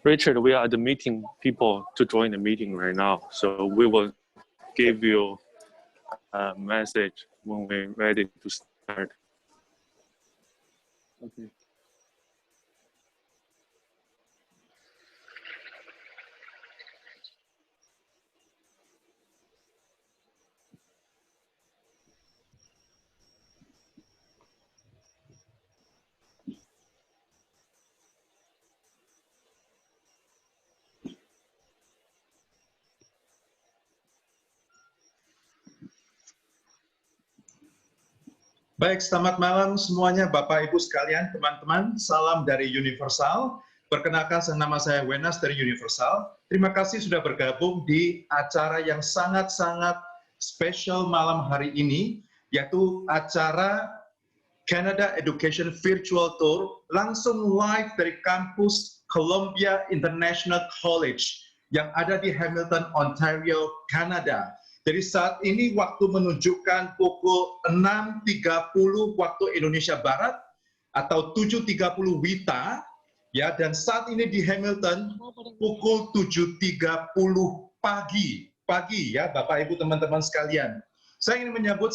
Richard, we are admitting people to join the meeting right now, so we will give you a message when we're ready to start. Okay. Baik, selamat malam semuanya Bapak Ibu sekalian, teman-teman. Salam dari Universal. Perkenalkan, nama saya Wenas dari Universal. Terima kasih sudah bergabung di acara yang sangat-sangat spesial malam hari ini, yaitu acara Canada Education Virtual Tour, langsung live dari kampus Columbia International College yang ada di Hamilton, Ontario, Kanada. Jadi saat ini waktu menunjukkan pukul 6.30 waktu Indonesia Barat atau 7.30 WITA, ya, dan saat ini di Hamilton pukul 7.30 pagi ya Bapak Ibu teman-teman sekalian. Saya ingin menyambut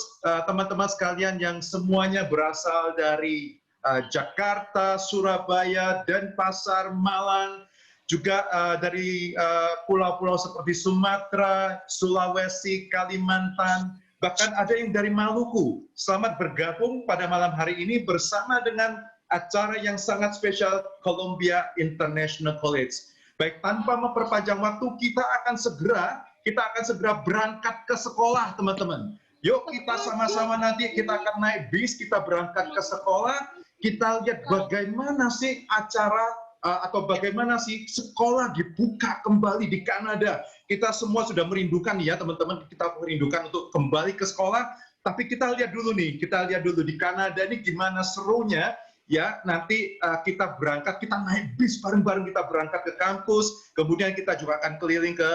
teman-teman sekalian yang semuanya berasal dari Jakarta, Surabaya, Denpasar, Malang, juga dari pulau-pulau seperti Sumatera, Sulawesi, Kalimantan, bahkan ada yang dari Maluku. Selamat bergabung pada malam hari ini bersama dengan acara yang sangat spesial Columbia International College. Baik, tanpa memperpanjang waktu, kita akan segera berangkat ke sekolah, teman-teman. Yuk kita sama-sama nanti kita akan naik bis, kita berangkat ke sekolah, kita lihat bagaimana sih acara atau bagaimana sih sekolah dibuka kembali di Kanada. Kita semua sudah merindukan ya teman-teman, kita merindukan untuk kembali ke sekolah, tapi kita lihat dulu nih, di Kanada ini gimana serunya ya. Nanti kita berangkat, kita naik bis bareng-bareng, kita berangkat ke kampus, kemudian kita juga akan keliling ke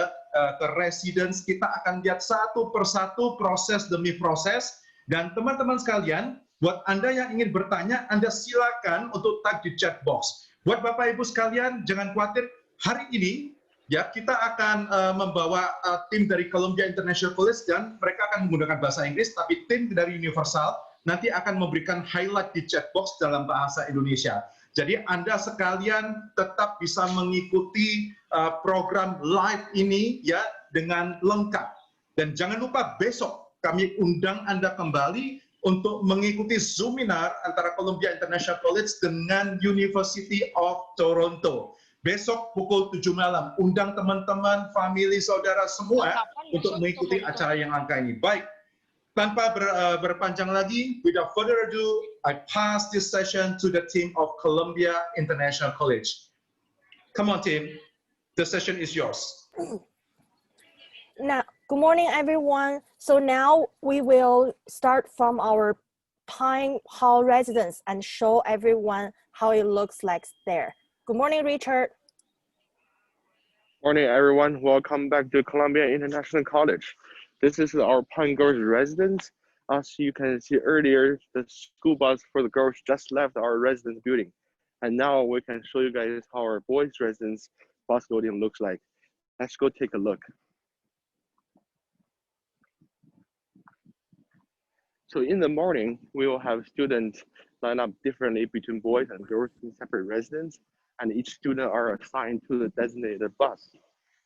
residence, kita akan lihat satu persatu proses demi proses. Dan teman-teman sekalian, buat Anda yang ingin bertanya, Anda silakan untuk tag di chat box. Buat Bapak Ibu sekalian, jangan khawatir, hari ini ya kita akan membawa tim dari Columbia International College dan mereka akan menggunakan bahasa Inggris, tapi tim dari Universal nanti akan memberikan highlight di chat box dalam bahasa Indonesia. Jadi Anda sekalian tetap bisa mengikuti program live ini ya dengan lengkap. Dan jangan lupa besok kami undang Anda kembali untuk mengikuti seminar antara Columbia International College dengan University of Toronto. Besok pukul 7 malam, undang teman-teman, famili, saudara semua untuk mengikuti acara yang langka ini. Baik, tanpa berpanjang lagi, without further ado, I pass this session to the team of Columbia International College. Come on, team. The session is yours. Now, good morning, everyone. So now we will start from our Pine Hall residence and show everyone how it looks like there. Good morning, Richard. Morning, everyone. Welcome back to Columbia International College. This is our Pine Girls residence. As you can see earlier, the school bus for the girls just left our residence building. And now we can show you guys how our boys residence bus loading looks like. Let's go take a look. So in the morning, we will have students line up differently between boys and girls in separate residents, and each student are assigned to the designated bus.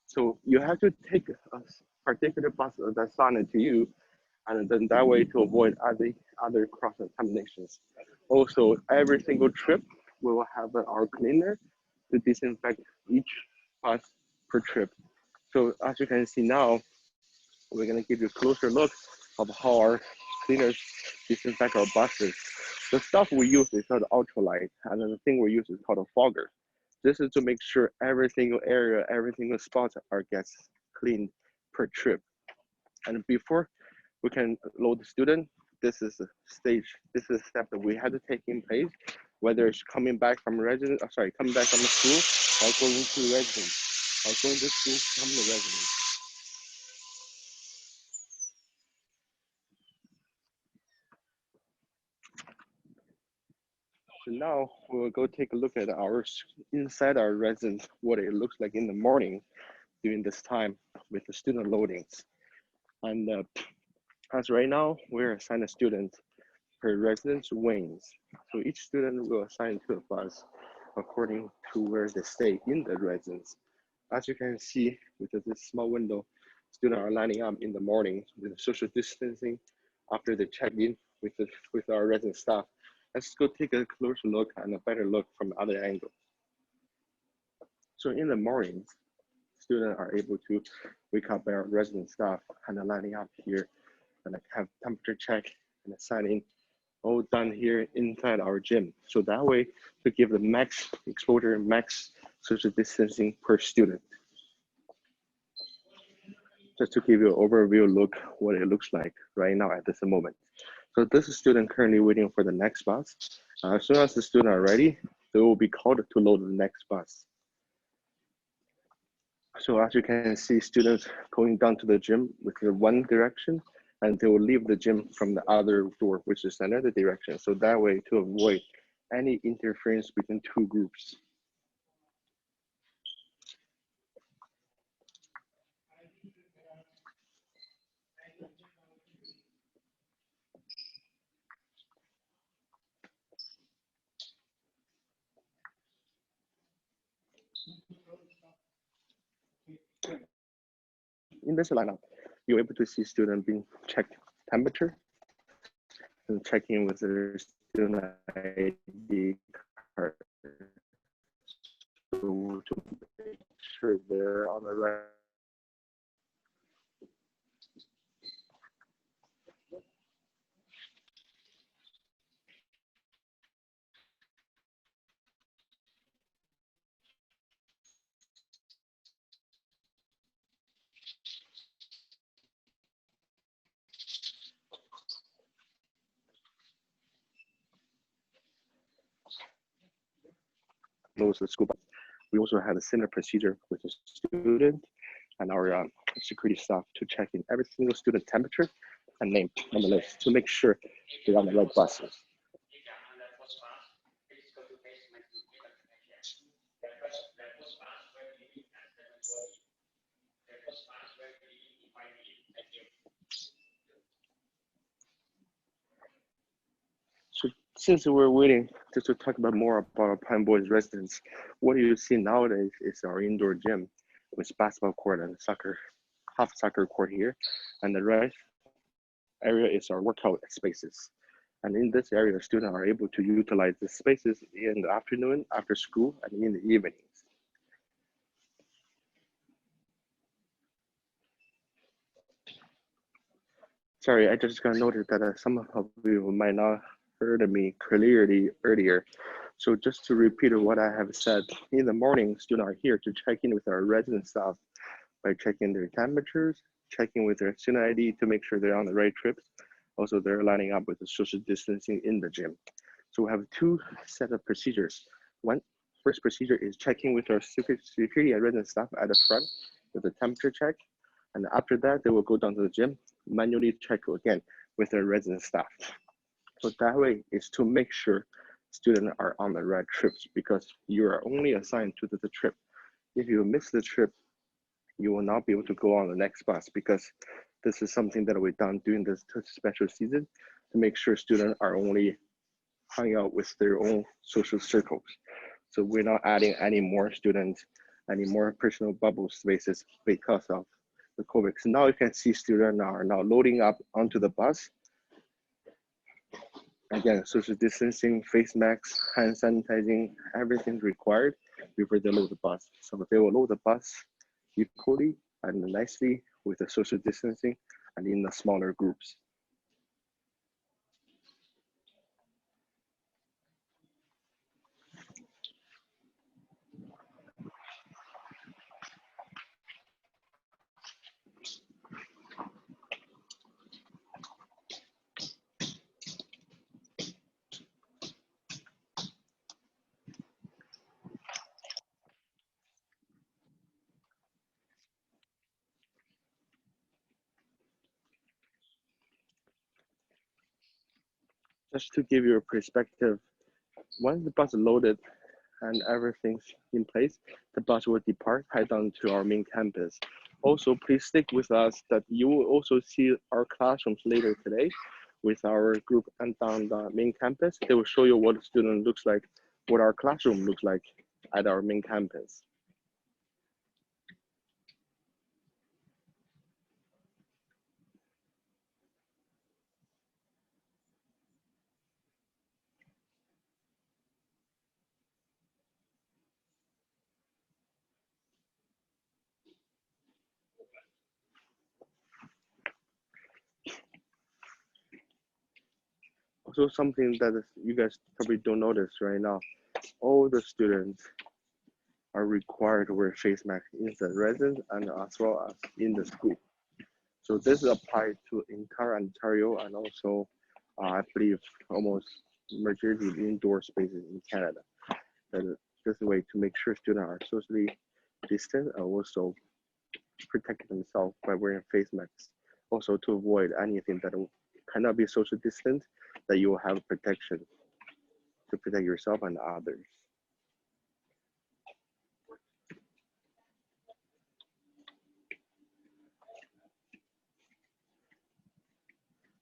So you have to take a particular bus that's assigned to you, and then that way to avoid other cross-contaminations. Also, every single trip, we will have our cleaner to disinfect each bus per trip. So as you can see now, we're gonna give you a closer look of how our cleaners disinfect our buses. The stuff we use is called ultralight, and then the thing we use is called a fogger. This is to make sure every single area, every single spot gets cleaned per trip. And before we can load the student, this is a stage, this is a step that we had to take in place, whether it's coming back from coming back from the school or going to residence, or going to school from the residence. So now we'll go take a look at inside our residence, what it looks like in the morning during this time with the student loadings. And as right now, we're assigning a student per residence wings. So each student will assign to a bus according to where they stay in the residence. As you can see with this small window, students are lining up in the morning with social distancing after they check in with our resident staff. Let's go take a closer look and a better look from the other angle. So in the mornings, students are able to wake up our resident staff and lining up here and have temperature check and assigning all done here inside our gym. So that way to give the max exposure, max social distancing per student. Just to give you an overview look what it looks like right now at this moment. So this is student currently waiting for the next bus. As soon as the student are ready, they will be called to load the next bus. So as you can see, students going down to the gym with the one direction, and they will leave the gym from the other door, which is another direction. So that way to avoid any interference between two groups. In this lineup, you're able to see students being checked temperature and checking with their student ID card. So to make sure they're on the right. Most of the school bus. We also had a similar procedure with the student and our security staff to check in every single student temperature and name on the list to make sure they're on the right buses. So since we're waiting just to talk about more about our Pine Boys residents, what you see nowadays is our indoor gym with basketball court and half soccer court here. And the right area is our workout spaces. And in this area, students are able to utilize the spaces in the afternoon, after school, and in the evenings. Sorry, I just got noted that some of you might not heard me clearly earlier. So just to repeat what I have said, in the morning, students are here to check in with our resident staff by checking their temperatures, checking with their student ID to make sure they're on the right trips. Also, they're lining up with the social distancing in the gym. So we have two set of procedures. First procedure is checking with our security and resident staff at the front with a temperature check. And after that, they will go down to the gym, manually check again with their resident staff. So that way is to make sure students are on the right trips because you are only assigned to the trip. If you miss the trip, you will not be able to go on the next bus because this is something that we've done during this special season to make sure students are only hanging out with their own social circles. So we're not adding any more students, any more personal bubble spaces because of the COVID. So now you can see students are now loading up onto the bus. Again, social distancing, face masks, hand sanitizing, everything's required before they load the bus. So they will load the bus equally and nicely with the social distancing and in the smaller groups. Just to give you a perspective Once the bus is loaded and everything's in place, the bus will depart, head down to our main campus. Also, please stick with us that you will also see our classrooms later today with our group and down the main campus. They will show you what a student looks like, what our classroom looks like at our main campus. Also, something that you guys probably don't notice right now, all the students are required to wear face masks in the residence and as well as in the school. So this applies to entire Ontario and also, I believe, almost majority of indoor spaces in Canada. And this is a way to make sure students are socially distant and also protect themselves by wearing face masks. Also to avoid anything that cannot be social distant, that you will have protection to protect yourself and others.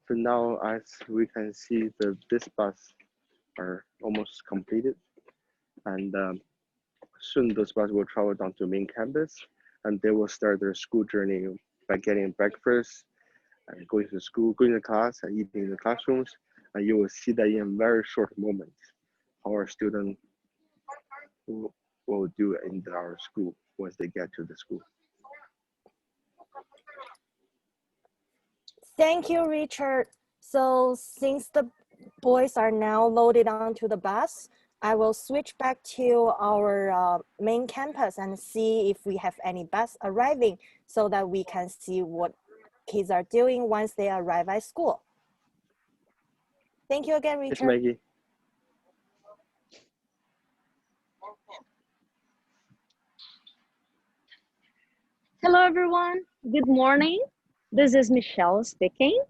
So now, as we can see, this bus are almost completed, and soon those buses will travel down to main campus, and they will start their school journey by getting breakfast and going to school, going to class, and eating in the classrooms. And you will see that in a very short moment, how our students will do in our school once they get to the school. Thank you, Richard. So since the boys are now loaded onto the bus, I will switch back to our main campus and see if we have any bus arriving so that we can see what kids are doing once they arrive at school. Thank you again, Richard. It's Maggie. Hello, everyone. Good morning. This is Michelle speaking.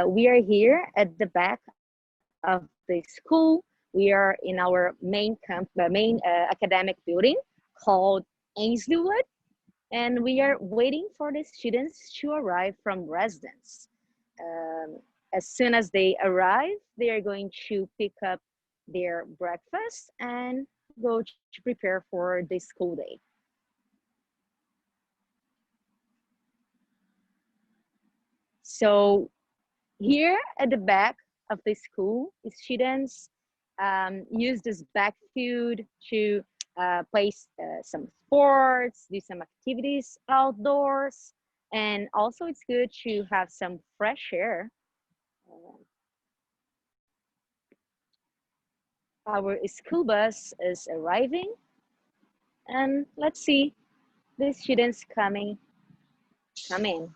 We are here at the back of the school. We are in our main academic building called Ainsleywood, and we are waiting for the students to arrive from residence. As soon as they arrive, they are going to pick up their breakfast and go to prepare for the school day. So here at the back of the school, students use this backfield to play some sports, do some activities outdoors, and also it's good to have some fresh air. Our school bus is arriving, and let's see the students coming in.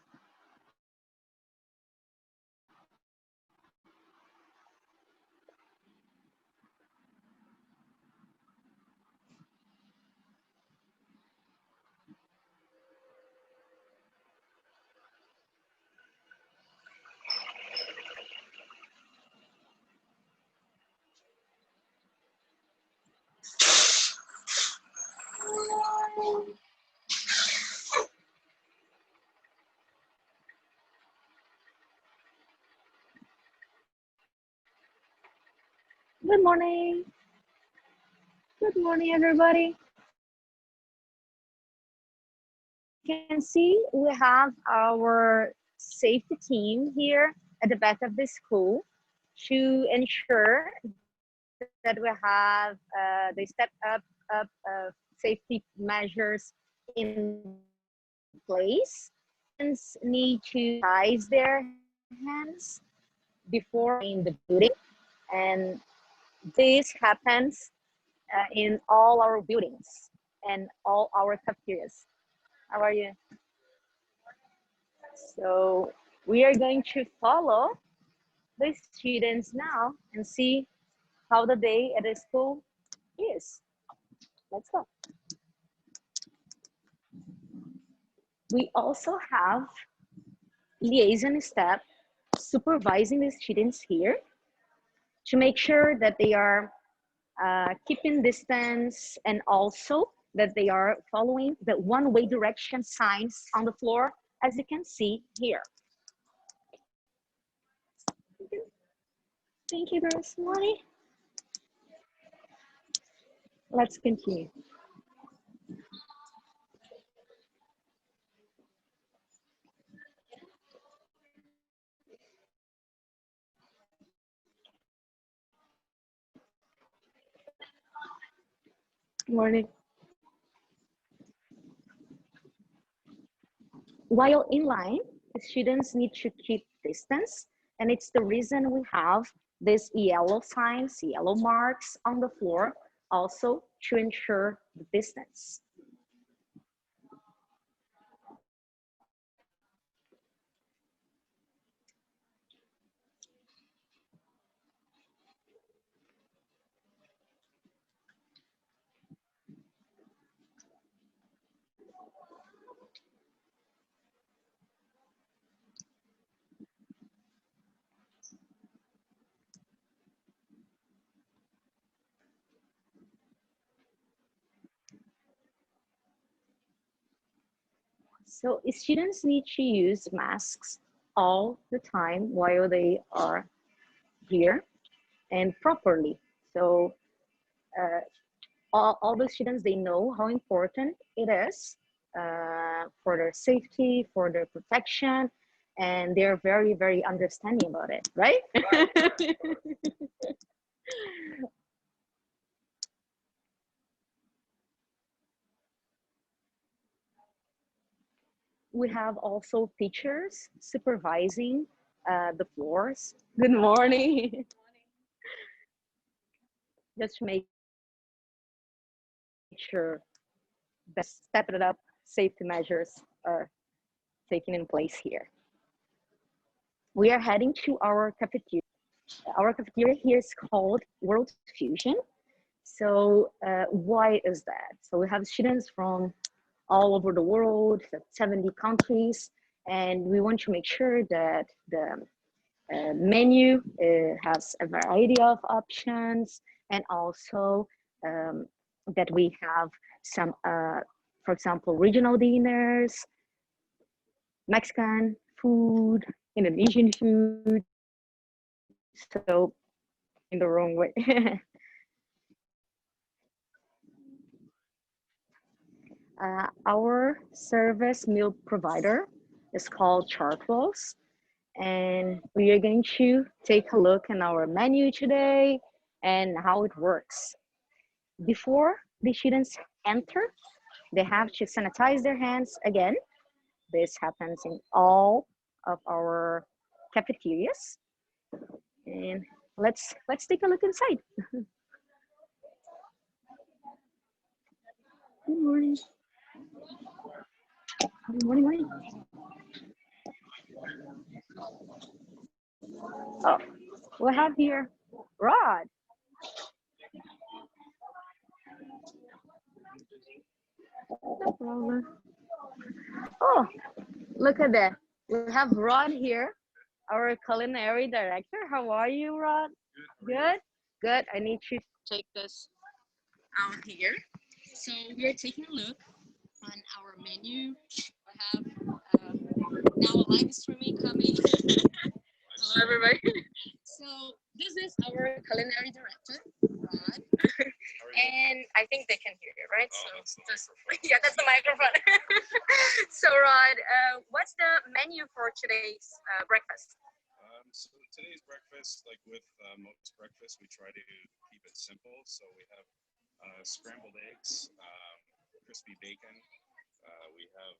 Good morning. Good morning, everybody. You can see we have our safety team here at the back of the school to ensure that we have the stepped up safety measures in place. Students need to sanitize their hands before in the building, and this happens in all our buildings and all our cafeterias. How are you? So we are going to follow the students now and see how the day at the school is. Let's go. We also have liaison staff supervising the students here to make sure that they are keeping distance, and also that they are following the one-way direction signs on the floor, as you can see here. Thank you, girls. Money. Let's continue. Morning. While in line, students need to keep distance, and it's the reason we have these yellow signs, yellow marks on the floor, also to ensure the distance. So students need to use masks all the time while they are here and properly. So all the students, they know how important it is for their safety, for their protection, and they're very, very understanding about it, right? We have also teachers supervising the floors. Good morning. Just to make sure the stepped up safety measures are taken in place here. We are heading to our cafeteria. Our cafeteria here is called World Fusion. So why is that? So we have students from all over the world, 70 countries, and we want to make sure that the menu has a variety of options, and also that we have some, for example, regional dinners, Mexican food, Indonesian food, so in the wrong way. Our service meal provider is called Chartwells, and we are going to take a look at our menu today and how it works. Before the students enter, they have to sanitize their hands again. This happens in all of our cafeterias. And let's take a look inside. Good morning. Good morning, morning. Oh, we have here Rod. No problem. Oh, look at that. We have Rod here, our culinary director. How are you, Rod? Good? Good. I need to take this out here. So we are taking a look on our menu. We have now a live streaming coming. Hello, everybody. So this is our culinary director, Rod. And I think they can hear you, right? Oh, so just, yeah, that's the microphone. So Rod, what's the menu for today's breakfast? So today's breakfast, like with most breakfasts, we try to keep it simple. So we have scrambled eggs, crispy bacon. We have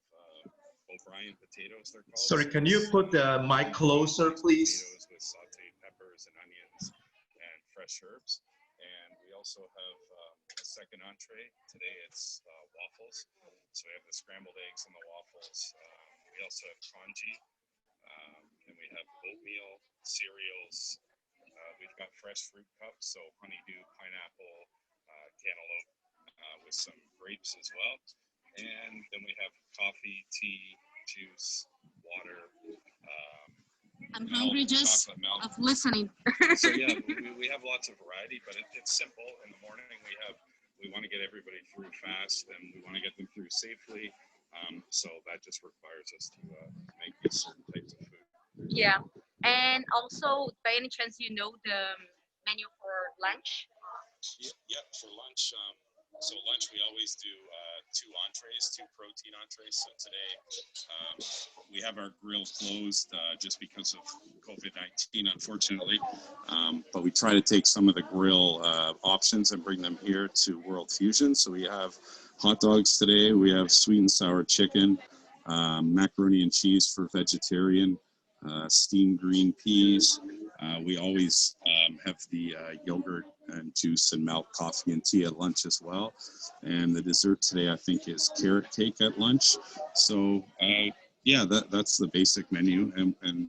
O'Brien potatoes, they're called. Sorry, can you put the mic closer, please? Potatoes with sauteed peppers and onions and fresh herbs. And we also have a second entree. Today it's waffles. So we have the scrambled eggs and the waffles. We also have congee. And we have oatmeal, cereals. We've got fresh fruit cups, so honeydew, pineapple, cantaloupe, with some grapes as well. And then we have coffee, tea, juice, water. I'm milk, hungry just chocolate milk. of listening. So yeah, we have lots of variety, but it's simple. In the morning, we want to get everybody through fast, and we want to get them through safely. So that just requires us to make these certain types of food. Yeah, and also, by any chance, you know the menu for lunch? Yeah, for lunch. So lunch we always do 2 entrees, 2 protein entrees. So today we have our grill closed just because of COVID-19, unfortunately. But we try to take some of the grill options and bring them here to World Fusion. So we have hot dogs today. We have sweet and sour chicken, macaroni and cheese for vegetarian, steamed green peas. We always have the yogurt and juice and milk, coffee and tea at lunch as well. And the dessert today, I think, is carrot cake at lunch. So yeah, that's the basic menu. And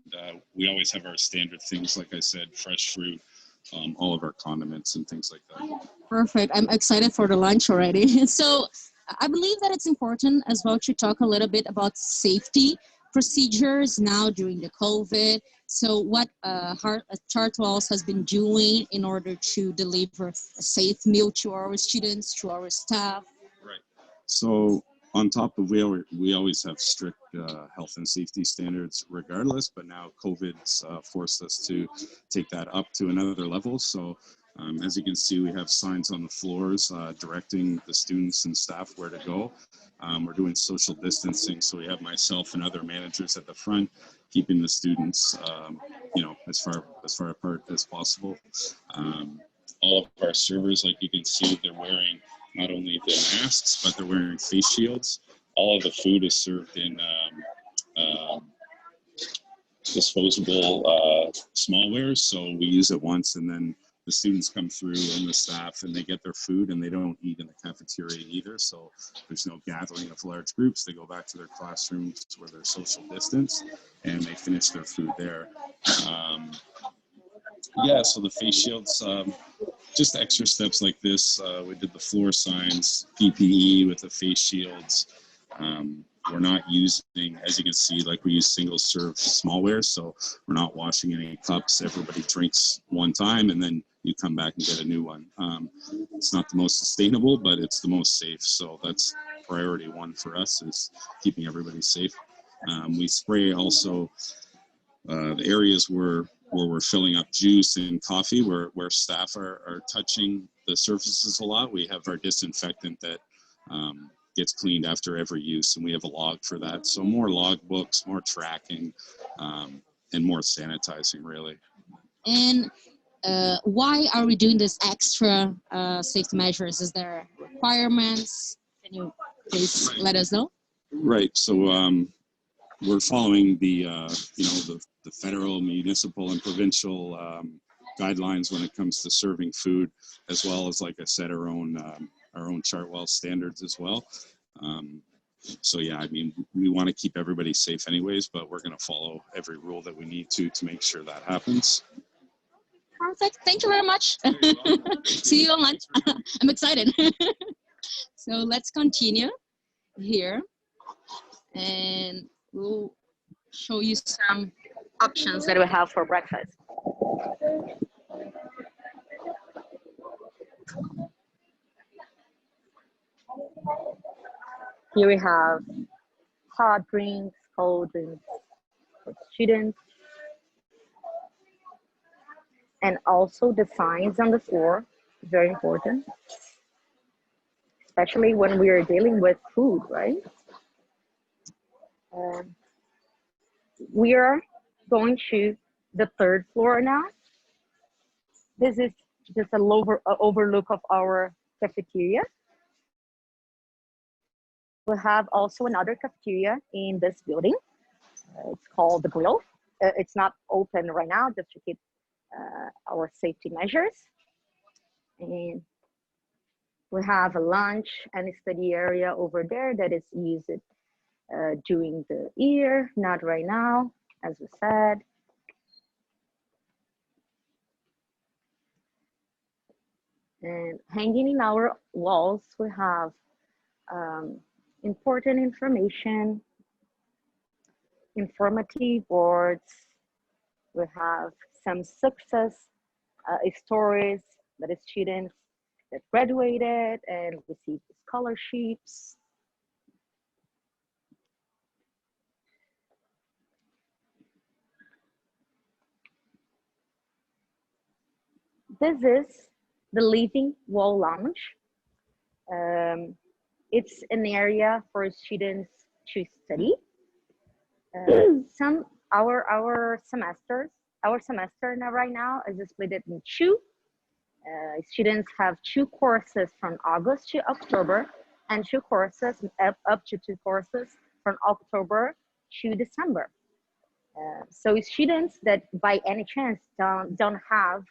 we always have our standard things, like I said, fresh fruit, all of our condiments and things like that. Perfect. I'm excited for the lunch already. So I believe that it's important as well to talk a little bit about safety procedures now during the COVID. So what Chartwells has been doing in order to deliver a safe meal to our students, to our staff. Right. So on top of we always have strict health and safety standards regardless, but now COVID's forced us to take that up to another level. So as you can see, we have signs on the floors directing the students and staff where to go. We're doing social distancing, so we have myself and other managers at the front, keeping the students, as far apart as possible. All of our servers, like you can see, they're wearing not only the masks, but they're wearing face shields. All of the food is served in disposable smallwares, so we use it once, and then the students come through and the staff, and they get their food, and they don't eat in the cafeteria either. So there's no gathering of large groups. They go back to their classrooms where they're social distance, and they finish their food there. Yeah, so the face shields, just extra steps like this. We did the floor signs, PPE with the face shields. We're not using, as you can see, like we use single serve smallware, so we're not washing any cups. Everybody drinks one time and then you come back and get a new one. It's not the most sustainable, but it's the most safe. So that's priority one for us, is keeping everybody safe. We spray also the areas where we're filling up juice and coffee, where staff are touching the surfaces a lot. We have our disinfectant that gets cleaned after every use, and we have a log for that. So more log books, more tracking, and more sanitizing, really. And why are we doing this extra safety measures? Is there requirements? Can you please let us know? Right. So we're following the the federal, municipal, and provincial guidelines when it comes to serving food, as well as, like I said, our own Chartwell standards as well. So yeah, I mean, we want to keep everybody safe anyways, but we're going to follow every rule that we need to make sure that happens. Perfect. Thank you very much. See you on lunch. I'm excited. So let's continue here, and we'll show you some options that we have for breakfast. Here we have hot drinks, cold drinks for students, and also the signs on the floor, very important, especially when we are dealing with food, right? We are going to the 3rd floor now. This is just a lower overlook of our cafeteria. We have also another cafeteria in this building. It's called the Grill. It's not open right now, just to keep our safety measures. And we have a lunch and a study area over there that is used during the year, not right now, as we said. And hanging in our walls, we have important information, informative boards, We have some success stories that is students that graduated and received scholarships. This is the Living Wall Lounge. It's an area for students to study. Our semester now right now is split in two. Students have two courses from August to October, and two courses up to two courses from October to December. So students that by any chance don't have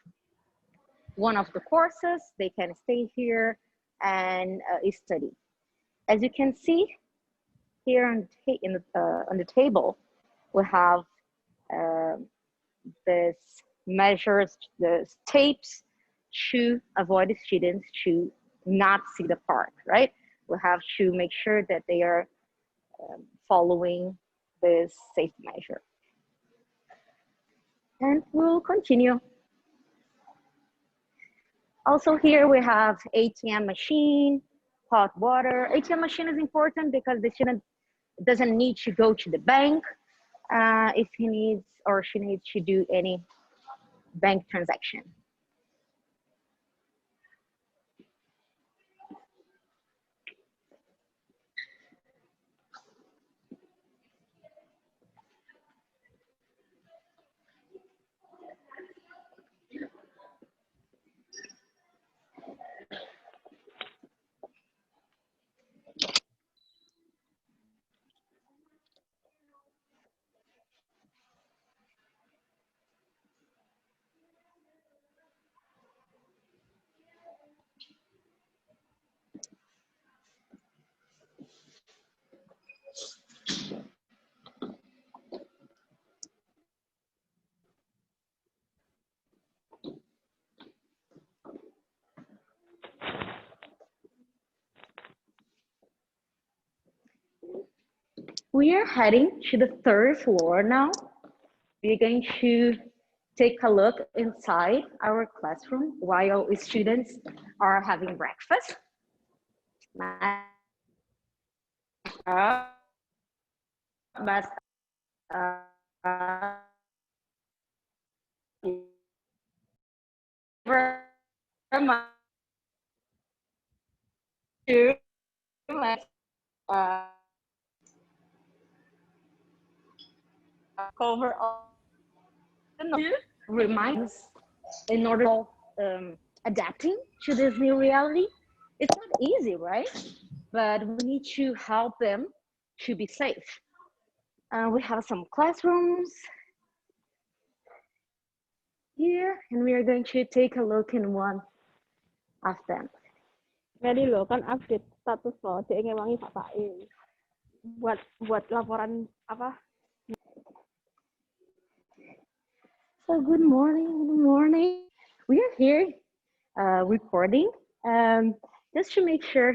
one of the courses, they can stay here and study. As you can see here on the table, we have this measures, the tapes to avoid the students to not see the park, right? We have to make sure that they are following this safety measure. And we'll continue. Also here we have ATM machine, hot water. ATM machine is important because the student doesn't need to go to the bank if he needs or she needs to do any bank transaction. We are heading to the third floor now. We're going to take a look inside our classroom while students are having breakfast. But cover all reminds in order of adapting to this new reality. It's not easy, right? But we need to help them to be safe. We have some classrooms here, and we are going to take a look in one of them. Ready loh, kan update status loh, dia ngewangi bapaknya. Buat laporan apa? So good morning. We are here recording just to make sure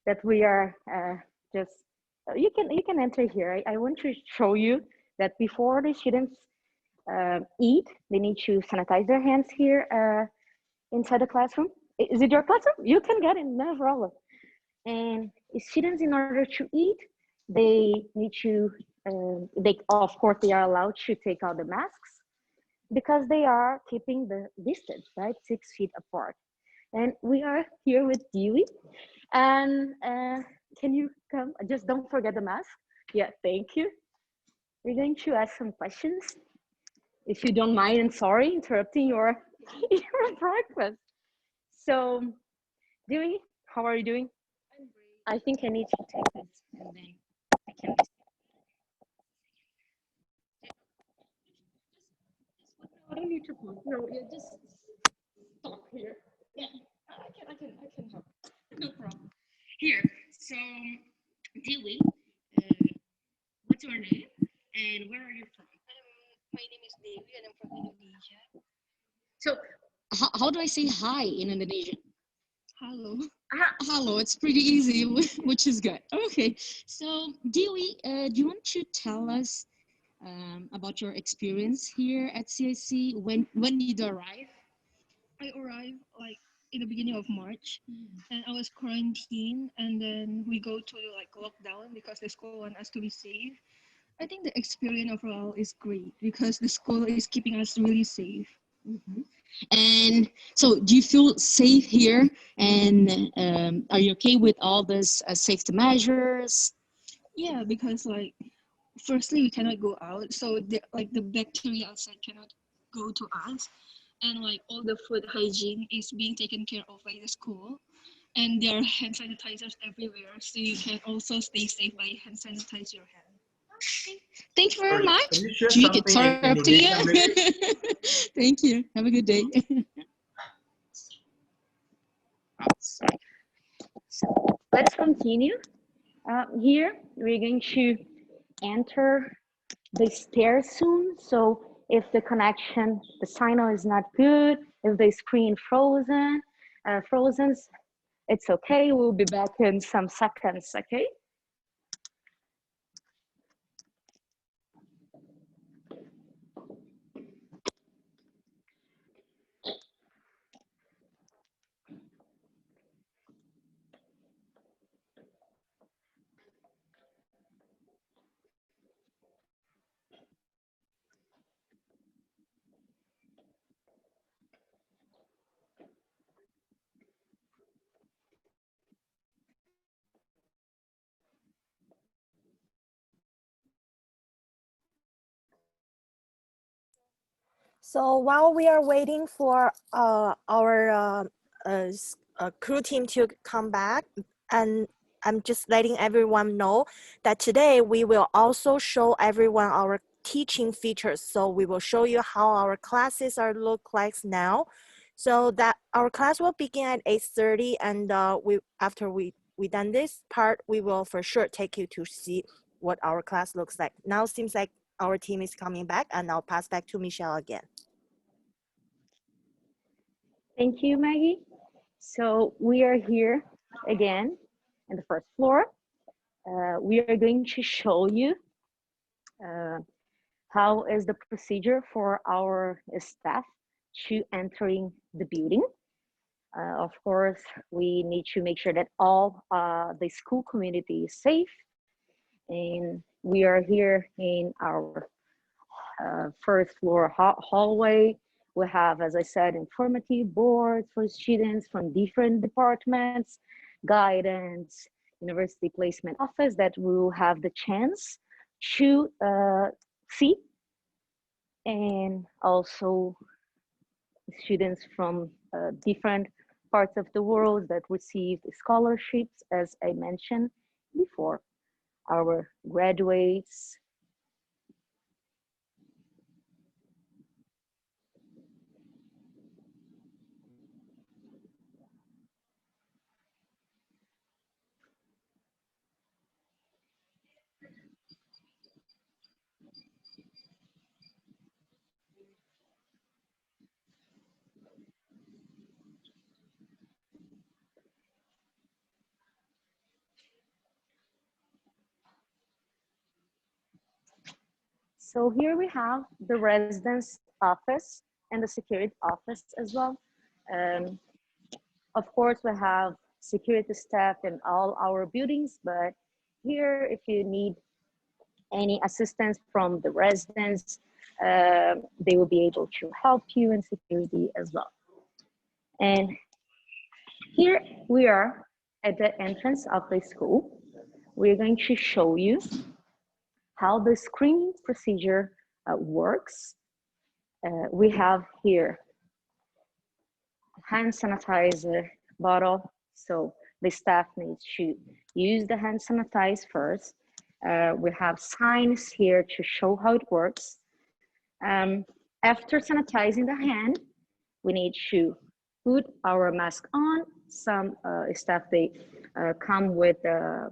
that we are just, you can enter here. I want to show you that before the students eat, they need to sanitize their hands here inside the classroom. Is it your classroom? You can get in, no problem. And students, in order to eat, they need to, of course, they are allowed to take out the masks because they are keeping the distance, right? 6 feet apart. And we are here with Dewey. And can you come? Just don't forget the mask. Yeah, thank you. We're going to ask some questions. If you don't mind, and sorry, interrupting your breakfast. So, Dewey, how are you doing? I'm great. I think I need to take this and then I can. I don't need to put. No, yeah, just stop here. Yeah, I can help. No problem. Here, so Dewey, what's your name and where are you from? My name is Devi and I'm from Indonesia. So, how do I say hi in Indonesian? Hello. Hello, it's pretty easy, which is good. Okay, so Dewey, do you want to tell us about your experience here at CIC. When did you arrive? I arrived like in the beginning of March, and I was quarantined, and then we go to like lockdown because the school want us to be safe. I think the experience overall is great because the school is keeping us really safe. Mhm. And so, do you feel safe here? And are you okay with all this safety measures? Yeah, because like firstly we cannot go out, so the bacteria outside cannot go to us, and like all the food hygiene is being taken care of by the school, and there are hand sanitizers everywhere, so you can also stay safe by hand sanitize your hand. Okay. Thank you very much. Can you share Sorry, something in up to you. Indonesian, maybe? Thank you. Have a good day. So let's continue. Here we're going to enter the stairs soon. So if the connection, the signal is not good, if the screen frozen, it's okay. We'll be back in some seconds, okay? So while we are waiting for our crew team to come back, and I'm just letting everyone know that today we will also show everyone our teaching features. So we will show you how our classes are look like now. So that our class will begin at 8:30, and after we done this part, we will for sure take you to see what our class looks like. Now seems like our team is coming back, and I'll pass back to Michelle again. Thank you, Maggie. So we are here again in the first floor. We are going to show you how is the procedure for our staff to entering the building. Of course, we need to make sure that all the school community is safe. And we are here in our first floor hallway. We have, as I said, informative boards for students from different departments, guidance, university placement office that will have the chance to see, and also students from different parts of the world that received scholarships, as I mentioned before, our graduates. So here we have the residence office and the security office as well. Of course, we have security staff in all our buildings, but here, if you need any assistance from the residents, they will be able to help you in security as well. And here we are at the entrance of the school. We're going to show you how the screening procedure works. We have here hand sanitizer bottle. So the staff needs to use the hand sanitizer first. We have signs here to show how it works. After sanitizing the hand, we need to put our mask on. Some staff, they comes with the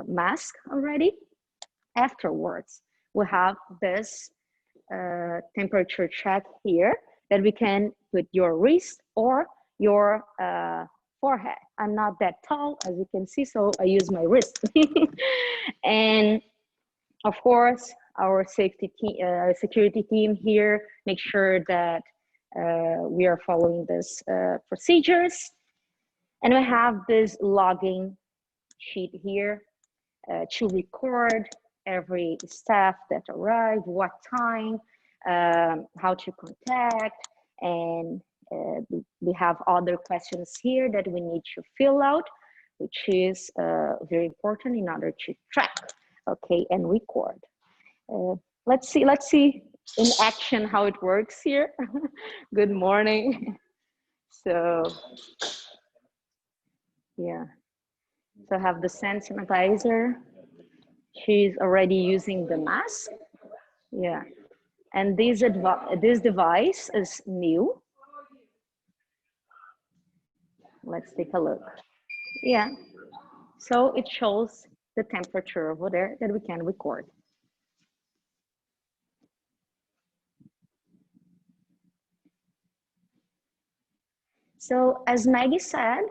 mask already. Afterwards, we have this temperature check here that we can put your wrist or your forehead. I'm not that tall, as you can see, so I use my wrist. And of course, our safety team, security team here, make sure that we are following this procedures. And we have this logging sheet here to record every staff that arrived, what time, how to contact, and we have other questions here that we need to fill out, which is very important in order to track, okay, and record. Let's see in action how it works here. Good morning. So, yeah. So I have the hand sanitizer. She's already using the mask. Yeah. And this device is new. Let's take a look. Yeah. So it shows the temperature over there that we can record. So as Maggie said,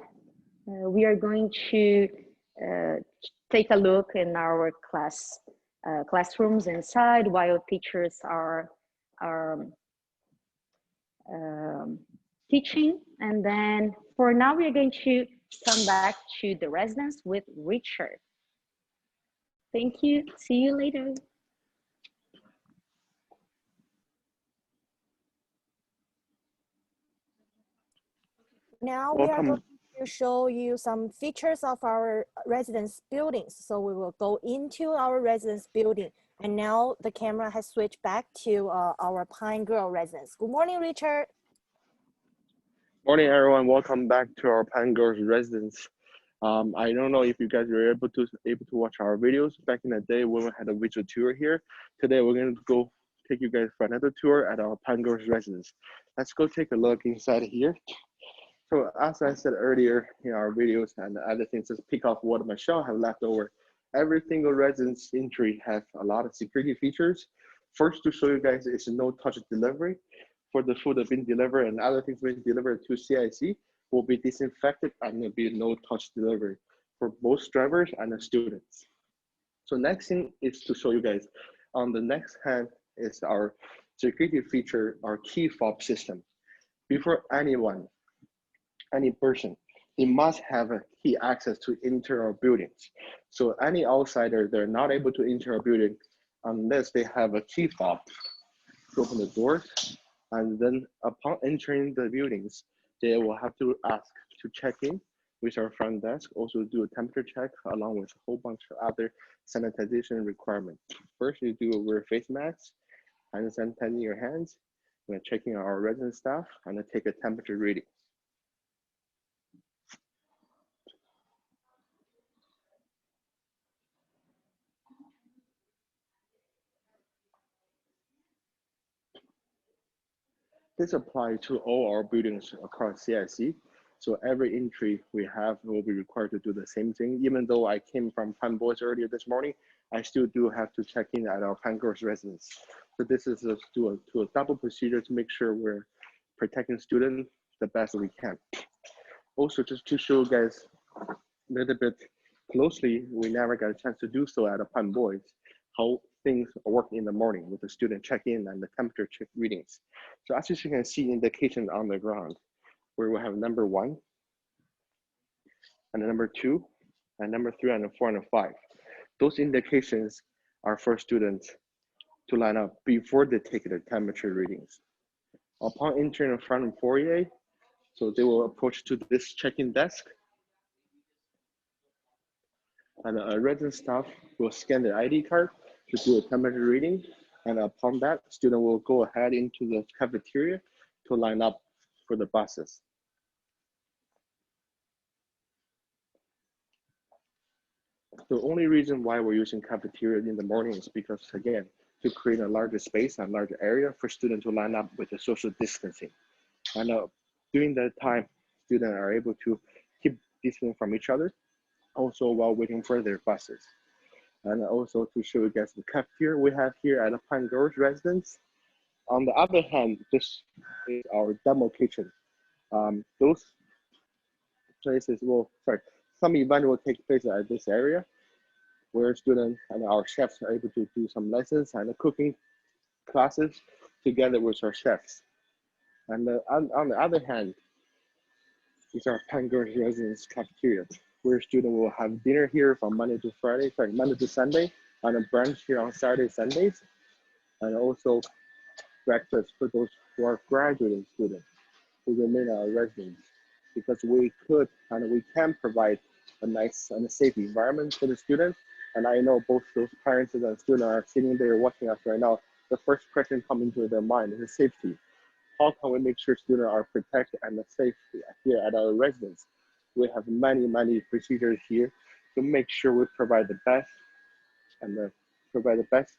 we are going to take a look in our classrooms inside while teachers are teaching. And then for now, we're going to come back to the residence with Richard. Thank you. See you later. Now we are going to show you some features of our residence buildings. So we will go into our residence building. And now the camera has switched back to our Pine Grove residence. Good morning, Richard. Morning, everyone. Welcome back to our Pine Grove residence. I don't know if you guys were able to watch our videos back in the day when we had a visual tour here. Today, we're going to go take you guys for another tour at our Pine Grove residence. Let's go take a look inside here. So as I said earlier in our videos and other things, just pick off what Michelle have left over. Every single residence entry has a lot of security features. First to show you guys is no touch delivery. For the food that's been delivered and other things being delivered to CIC will be disinfected and there'll be no touch delivery for both drivers and the students. So next thing is to show you guys on the next hand is our security feature, our key fob system. Before any person, they must have a key access to enter our buildings. So any outsider, they're not able to enter our building unless they have a key fob to open the doors. And then upon entering the buildings, they will have to ask to check in with our front desk, also do a temperature check along with a whole bunch of other sanitization requirements. First, you do wear face masks, hand sanitizing your hands, and checking our resident staff, and then take a temperature reading. This applies to all our buildings across CIC. So every entry we have will be required to do the same thing. Even though I came from Pine Boys earlier this morning, I still do have to check in at our Pine Grove residence. So this is a double procedure to make sure we're protecting students the best we can. Also, just to show you guys a little bit closely, we never got a chance to do so at a Pine Boys, how things work in the morning with the student check-in and the temperature check readings. So as you can see indication on the ground, where we have number 1, and number 2, and number 3, and 4, and 5. Those indications are for students to line up before they take their temperature readings. Upon entering the front foyer, so they will approach to this check-in desk, and a resident staff will scan their ID card to do a temperature reading. And upon that, student will go ahead into the cafeteria to line up for the buses. The only reason why we're using cafeteria in the morning is because, again, to create a larger space and larger area for students to line up with the social distancing. And during that time, students are able to keep distance from each other, also while waiting for their buses. And also to show you guys the cafeteria we have here at the Pine Grove residence. On the other hand, this is our demo kitchen. Those places will, some event will take place at this area. where students and our chefs are able to do some lessons and cooking classes together with our chefs. And on the other hand, is our Pangirls Residence Cafeteria, where students will have dinner here from Monday to Sunday, and a brunch here on Saturday, Sundays, and also breakfast for those who are graduating students who remain our residents. Because we could and we can provide a nice and a safe environment for the students. And I know both those parents and students are sitting there watching us right now. The first question coming to their mind is safety. How can we make sure students are protected and safe here at our residence? We have many procedures here to make sure we provide the best and provide the best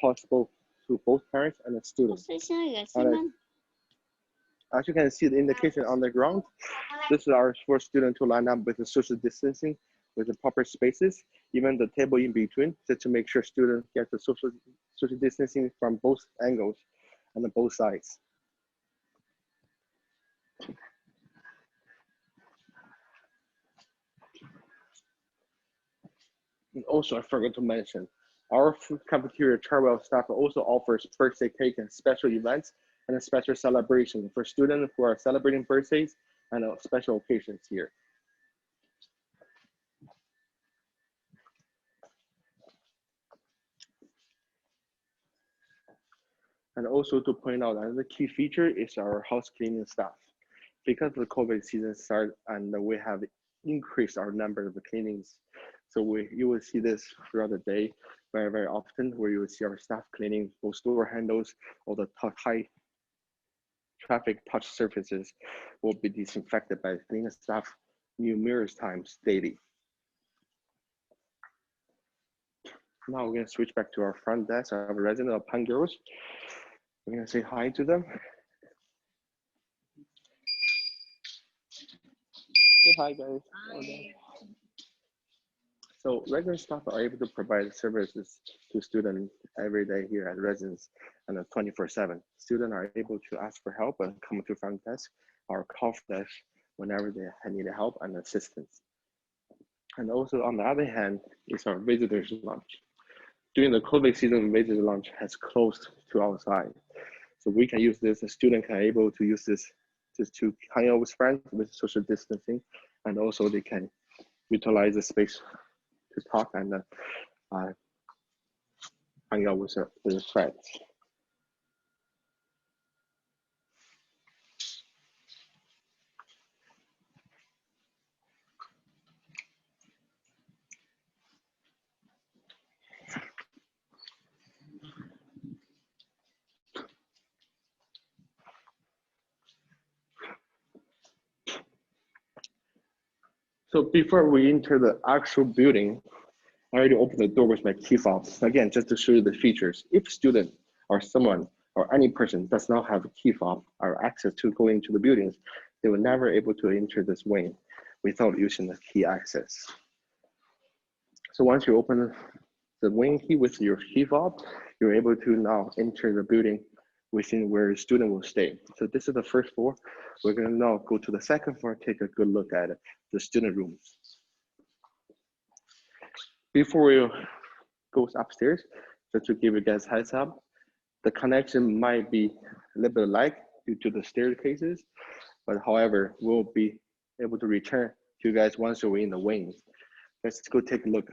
possible to both parents and the students. And as you can see the indication on the ground, this is our first student to line up with the social distancing with the proper spaces, even the table in between, just to make sure students get the social distancing from both angles and both sides. And also, I forgot to mention, our food cafeteria Charwell staff also offers birthday cake and special events and a special celebration for students who are celebrating birthdays and special occasions here. And also to point out, another key feature is our house cleaning staff. Because the COVID season started and we have increased our number of cleanings. So you will see this throughout the day very often, where you will see our staff cleaning both door handles or the high traffic touch surfaces will be disinfected by cleaning staff numerous times daily. Now we're gonna switch back to our front desk, our resident of Pangirls. We're gonna say hi to them. Say hi, guys. Hi. So resident staff are able to provide services to students every day here at residence and 24/7. Students are able to ask for help and come to front desk or call desk whenever they need help and assistance. And also on the other hand is our visitors lunch. During the COVID season, visitors lunch has closed to outside. So we can use this, a student can able to use this just to hang out with friends with social distancing, and also they can utilize the space to talk and hang out with their friends. So before we enter the actual building, I already opened the door with my key fob. Again, just to show you the features. If student or someone or any person does not have a key fob or access to go into the buildings, they will never able to enter this wing without using the key access. So once you open the wing key with your key fob, you're able to now enter the building within where the student will stay. So this is the first floor. We're gonna now go to the second floor, take a good look at the student rooms. Before we go upstairs, just to give you guys heads up, the connection might be a little bit lag due to the staircases, but however, we'll be able to return to you guys once we're in the wings. Let's go take a look.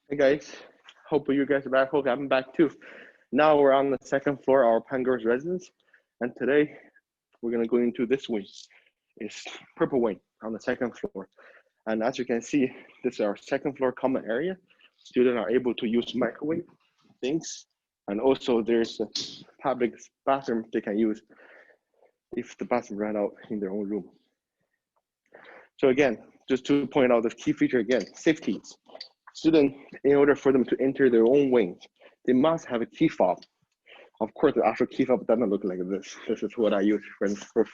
Hey guys, hope you guys are back. Hope I'm back too. Now we're on the second floor, our Pangirls residence, and today we're gonna go into this wing. It's purple wing on the second floor, and as you can see, this is our second floor common area. Students are able to use microwave things And also there's a public bathroom they can use if the bathroom ran out in their own room. So again, just to point out the key feature again, safety. Students, in order for them to enter their own wing, they must have a key fob. Of course, the actual key fob doesn't look like this. This is what I use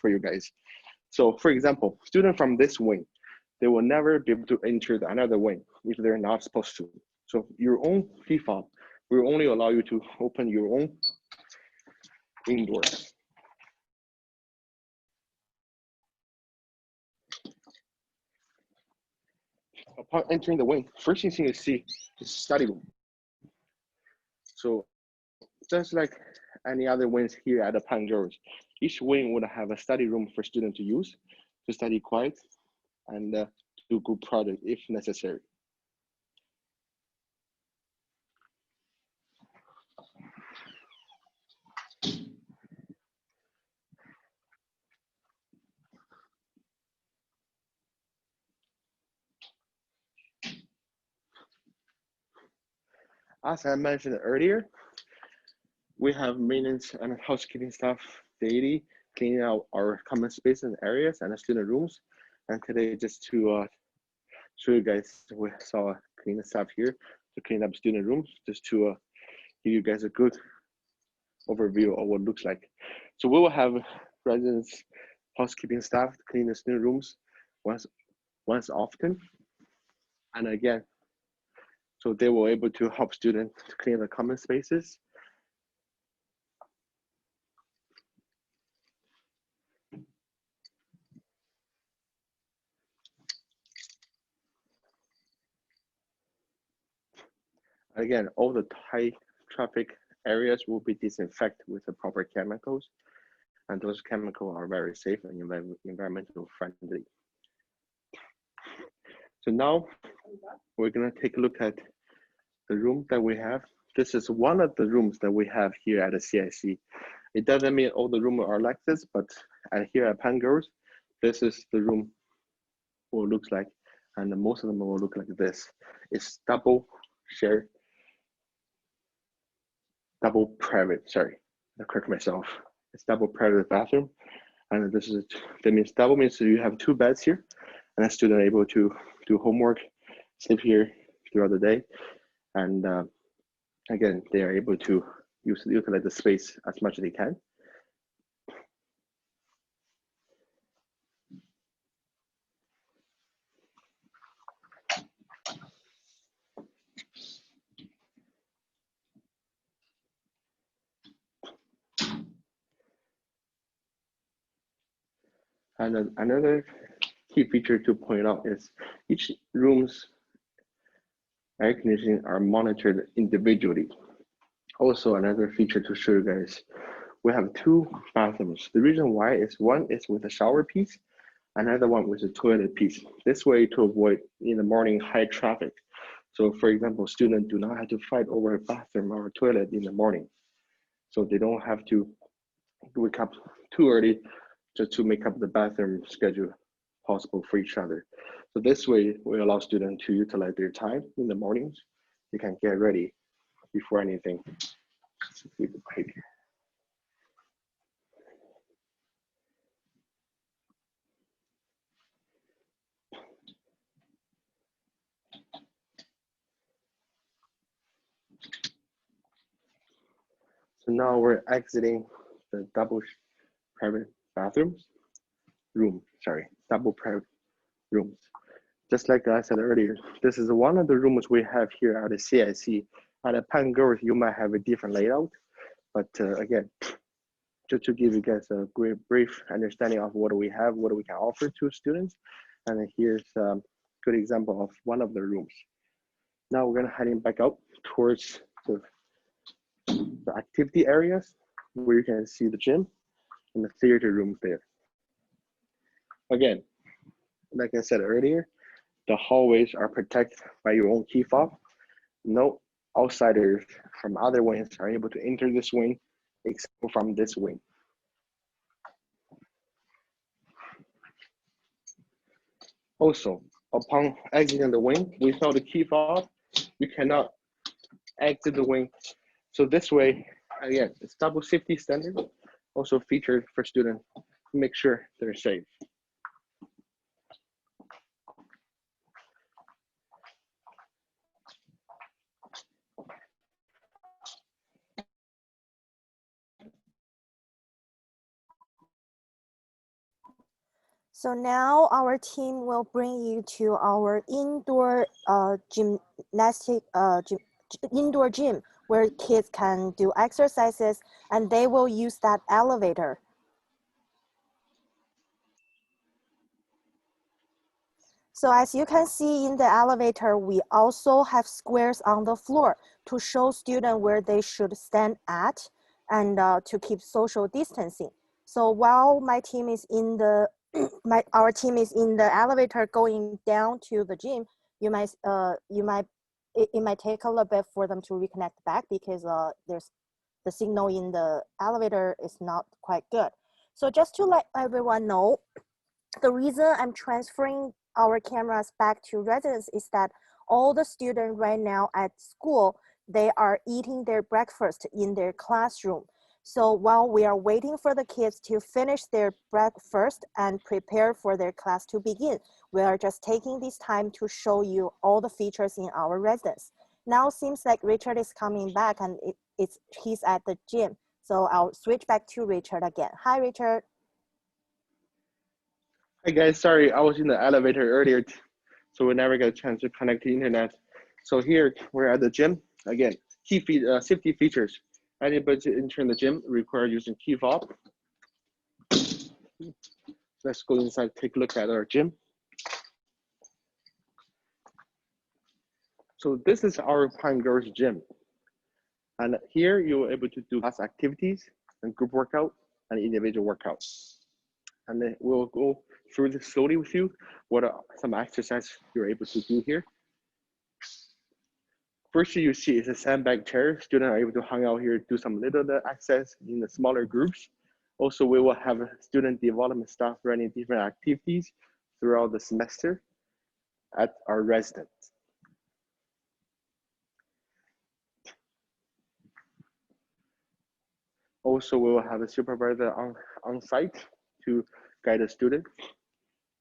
for you guys. So for example, students from this wing, they will never be able to enter another wing if they're not supposed to. So your own key fob will only allow you to open your own wing doors. Upon entering the wing, first thing you see is study room. So just like any other wings here at the Pangers, each wing would have a study room for students to use to study quiet and do group project if necessary. As I mentioned earlier, we have maintenance and housekeeping staff daily cleaning out our common spaces and areas and the student rooms. And today, just to show you guys, we saw cleaning staff here to clean up student rooms, just to give you guys a good overview of what it looks like. So we will have residents, housekeeping staff to clean the student rooms once often. And again, so they were able to help students to clean the common spaces. Again, all the high traffic areas will be disinfected with the proper chemicals, and those chemicals are very safe and environmental friendly. So now we're gonna take a look at the room that we have. This is one of the rooms that we have here at the CIC. It doesn't mean all the rooms are like this, but here at Pangers, this is the room what it looks like, and most of them will look like this. It's double shared, double private, sorry, I correct myself. It's double private bathroom. And that means double means you have 2 beds here, and a student able to do homework, sleep here throughout the day. And again, they are able to utilize the space as much as they can. And another key feature to point out is each room's air conditioning are monitored individually. Also, another feature to show you guys, we have 2 bathrooms. The reason why is one is with a shower piece, another one with a toilet piece. This way to avoid in the morning high traffic. So for example, students do not have to fight over a bathroom or a toilet in the morning. So they don't have to wake up too early just to make up the bathroom schedule possible for each other. So this way we allow students to utilize their time in the mornings. They can get ready before anything. So now we're exiting the double private bathrooms double private rooms. Just like I said earlier, this is one of the rooms we have here at the CIC. At the Pangers, you might have a different layout, but again, just to give you guys a brief understanding of what we have, what we can offer to students. And here's a good example of one of the rooms. Now we're gonna heading back out towards the activity areas where you can see the gym and the theater rooms there. Again, like I said earlier, the hallways are protected by your own key fob. No outsiders from other wings are able to enter this wing except from this wing. Also, upon exiting the wing without the key fob, you cannot exit the wing So this way, again, it's double safety standard, also featured for students to make sure they're safe. So now our team will bring you to our indoor indoor gym where kids can do exercises, and they will use that elevator. So as you can see in the elevator, we also have squares on the floor to show students where they should stand at and to keep social distancing. So while my team is in the our team is in the elevator going down to the gym, it might take a little bit for them to reconnect back because there's the signal in the elevator is not quite good. So just to let everyone know, the reason I'm transferring our cameras back to residence is that all the students right now at school, they are eating their breakfast in their classroom. So while we are waiting for the kids to finish their breakfast and prepare for their class to begin, we are just taking this time to show you all the features in our residence. Now seems like Richard is coming back and he's at the gym. So I'll switch back to Richard again. Hi, Richard. Hi guys, sorry, I was in the elevator earlier, so we never got a chance to connect to the internet. So here we're at the gym. Again, safety features. Anybody entering the gym require using key fob. Let's go inside, take a look at our gym. So this is our Pine Girls gym. And here you're able to do class activities and group workout and individual workouts. And then we'll go through this slowly with you. What are some exercises you're able to do here? First you see is a sandbag chair. Students are able to hang out here, do some little exercise in the smaller groups. Also, we will have student development staff running different activities throughout the semester at our residence. Also, we will have a supervisor on site to guide the student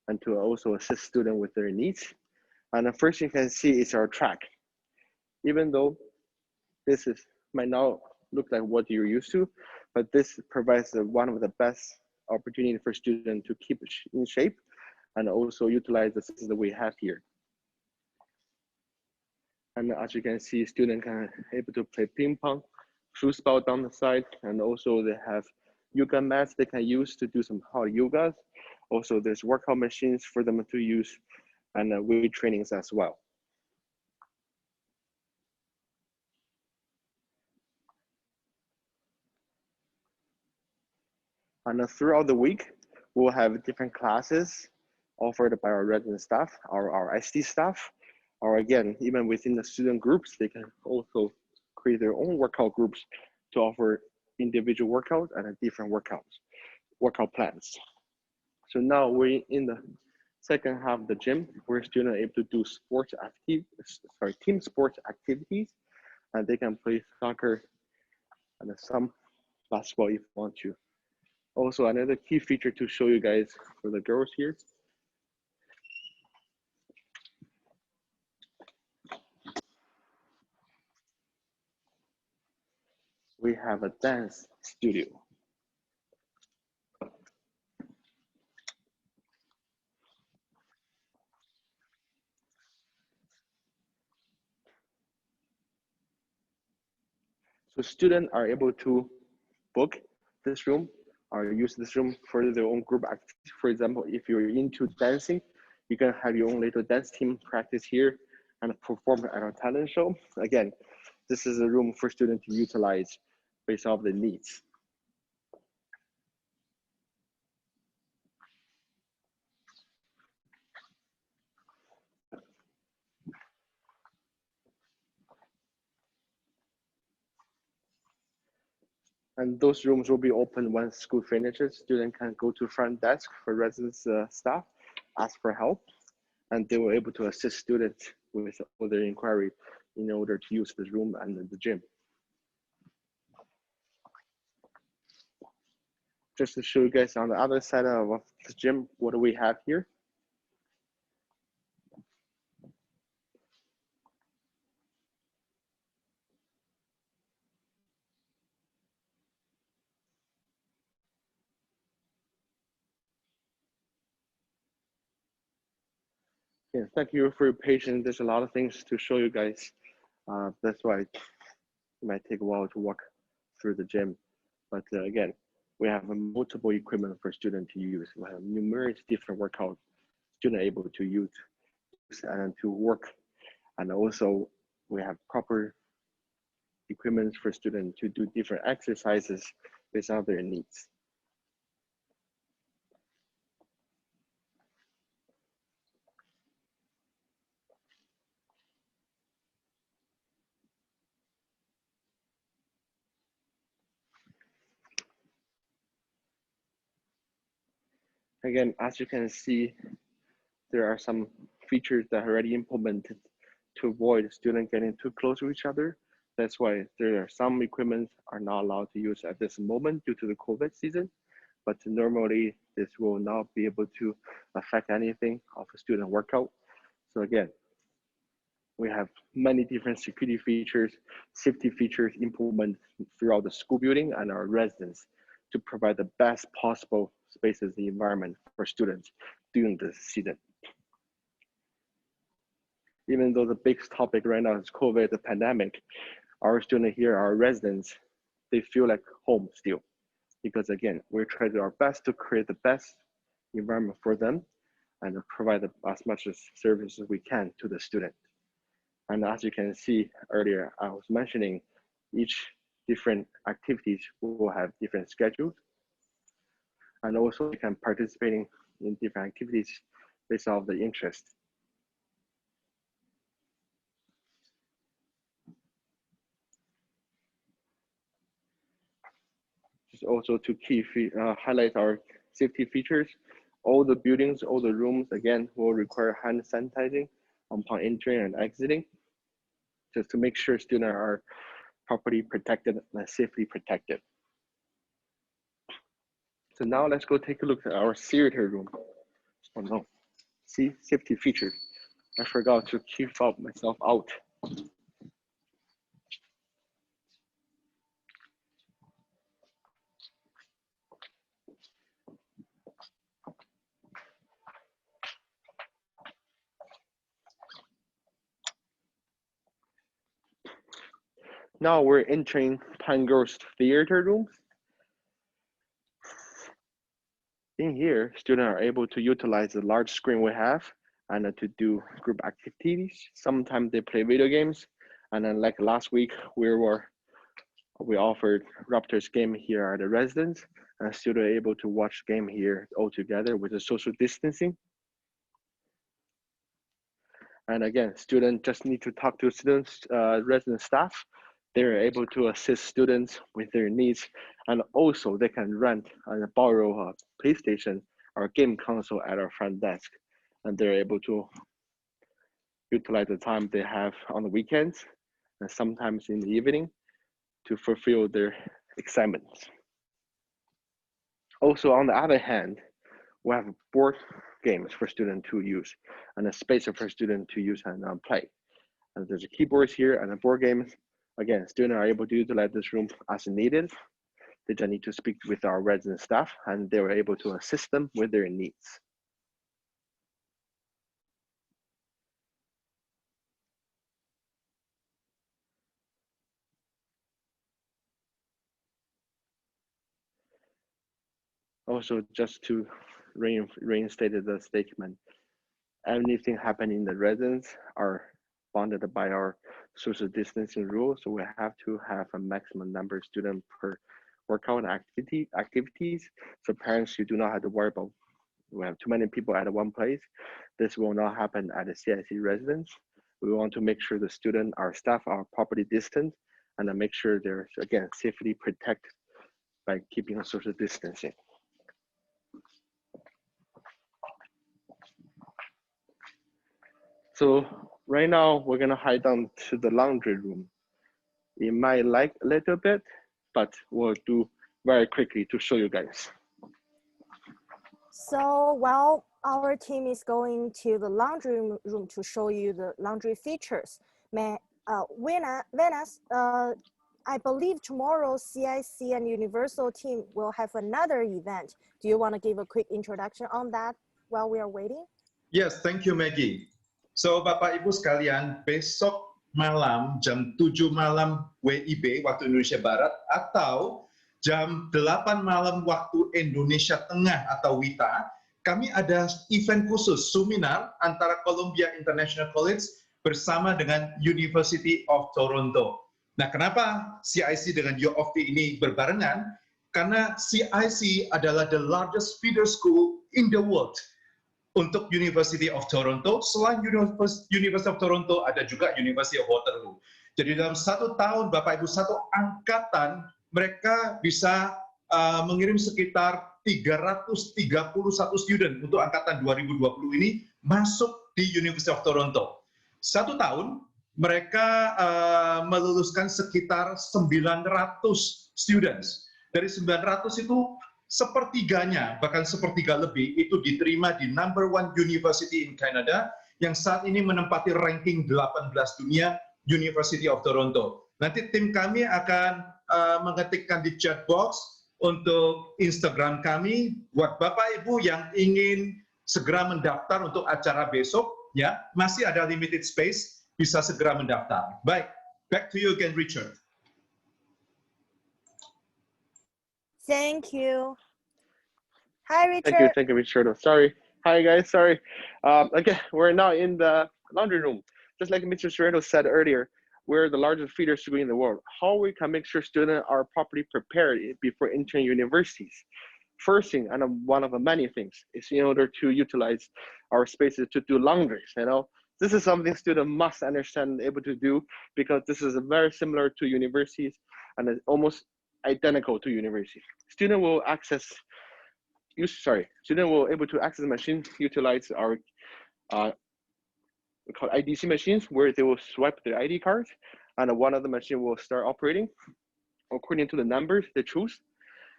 and to also assist students with their needs. And the first you can see is our track. Even though this might not look like what you're used to, but this provides one of the best opportunity for students to keep in shape and also utilize the system that we have here. And as you can see, students can able to play ping pong, foosball down the side, and also they have yoga mats they can use to do some hot yogas. Also, there's workout machines for them to use and weight trainings as well. And throughout the week, we'll have different classes offered by our resident staff, our ICT staff, or again, even within the student groups, they can also create their own workout groups to offer individual workouts and different workout plans. So now we're in the second half of the gym where students are able to do team sports activities, and they can play soccer and some basketball if you want to. Also, another key feature to show you guys for the girls here. We have a dance studio. So students are able to book this room or use this room for their own group activities. For example, if you're into dancing, you can have your own little dance team practice here and perform at our talent show. Again, this is a room for students to utilize based off the needs. And those rooms will be open once school finishes. Students can go to front desk for residence staff, ask for help, and they were able to assist students with their inquiry in order to use this room and the gym. just to show you guys on the other side of the gym, what do we have here? Yeah, thank you for your patience. There's a lot of things to show you guys. That's why it might take a while to walk through the gym. But again, we have multiple equipment for students to use. We have numerous different workouts students able to use and to work. And also we have proper equipment for students to do different exercises based on their needs. Again, as you can see, there are some features that are already implemented to avoid students getting too close to each other. That's why there are some equipment are not allowed to use at this moment due to the COVID season. But normally this will not be able to affect anything of a student workout. So again, we have many different security features, safety features implemented throughout the school building and our residents to provide the best possible spaces and environment for students during the season. Even though the big topic right now is COVID, the pandemic, our students here, our residents, they feel like home still. Because again, we're trying our best to create the best environment for them and provide as much service as we can to the student. And as you can see earlier, I was mentioning each different activities will have different schedules. And also you can participate in different activities based on the interest. Just also to highlight our safety features. All the buildings, all the rooms, again, will require hand sanitizing upon entering and exiting, just to make sure students are properly protected and safely protected. So now let's go take a look at our theater room. Oh no, see, safety features. I forgot to keep myself out. Now we're entering Pine Grove's theater rooms. In here, students are able to utilize the large screen we have and to do group activities. Sometimes they play video games. And then like last week, we offered Raptors game here at the residence, and students are able to watch game here all together with the social distancing. And again, students just need to talk to students, resident staff. They're able to assist students with their needs, and also they can rent and borrow a PlayStation or game console at our front desk, and they're able to utilize the time they have on the weekends and sometimes in the evening to fulfill their excitements. Also, on the other hand, we have board games for students to use and a space for students to use and play. And there's a keyboards here and a board games. Again, students are able to utilize this room as needed. They just need to speak with our resident staff and they were able to assist them with their needs. Also, just to reinstate the statement, anything happening in the residence are bonded by our social distancing rules. So we have to have a maximum number of students per workout activities. So parents, you do not have to worry about we have too many people at one place. This will not happen at the CIC residence. We want to make sure the student, our staff are properly distant and then make sure they're, again, safely protected by keeping a social distancing. So right now we're gonna hide down to the laundry room. It might lag a little bit, but we'll do very quickly to show you guys. So, well, our team is going to the laundry room to show you the laundry features. Venus, I believe tomorrow CIC and Universal team will have another event. Do you want to give a quick introduction on that while we are waiting? Yes, thank you Maggie. So Bapak Ibu sekalian, besok malam jam 7 malam WIB waktu Indonesia Barat atau jam 8 malam waktu Indonesia Tengah atau WITA, kami ada event khusus seminar antara Columbia International College bersama dengan University of Toronto. Nah, kenapa CIC dengan U of T ini berbarengan? Karena CIC adalah the largest feeder school in the world. Untuk University of Toronto, selain University of Toronto, ada juga University of Waterloo. Jadi dalam 1 tahun, Bapak Ibu, 1 angkatan, mereka bisa mengirim sekitar 331 student untuk angkatan 2020 ini masuk di University of Toronto. 1 tahun, mereka meluluskan sekitar 900 students. Dari 900 itu, sepertiganya, bahkan sepertiga lebih, itu diterima di #1 university in Canada, yang saat ini menempati ranking 18 dunia, University of Toronto. Nanti tim kami akan mengetikkan di chat box untuk Instagram kami, buat Bapak Ibu yang ingin segera mendaftar untuk acara besok, ya, masih ada limited space, bisa segera mendaftar. Baik, back to you again, Richard. Thank you. Hi, Richard. Thank you, Richard. Sorry. Hi, guys. Sorry. Okay, we're now in the laundry room. Just like Mr. Sorrento said earlier, we're the largest feeder school in the world. How we can make sure students are properly prepared before entering universities? First thing, and one of the many things, is in order to utilize our spaces to do laundries. This is something students must understand and able to do, because this is very similar to universities and it's almost identical to universities. Student will able to access the machine, utilize our we call IDC machines, where they will swipe their ID cards, and one of the machine will start operating according to the numbers they choose.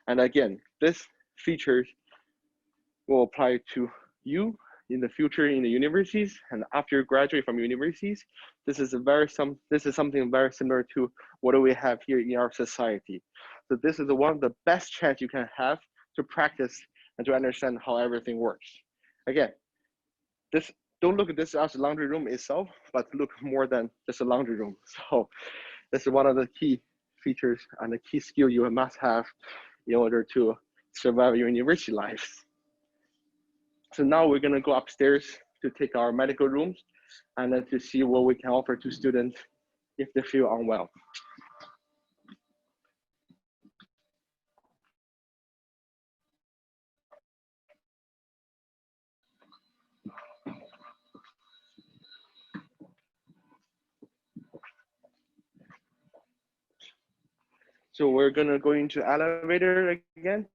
And again, this features will apply to you in the future in the universities, and after you graduate from universities. This is something very similar to what we have here in our society. So this is one of the best chance you can have to practice and to understand how everything works. Again, don't look at this as a laundry room itself, but look more than just a laundry room. So this is one of the key features and the key skill you must have in order to survive your university life. So now we're gonna go upstairs to take our medical rooms and then to see what we can offer to students if they feel unwell. So we're gonna go into elevator again.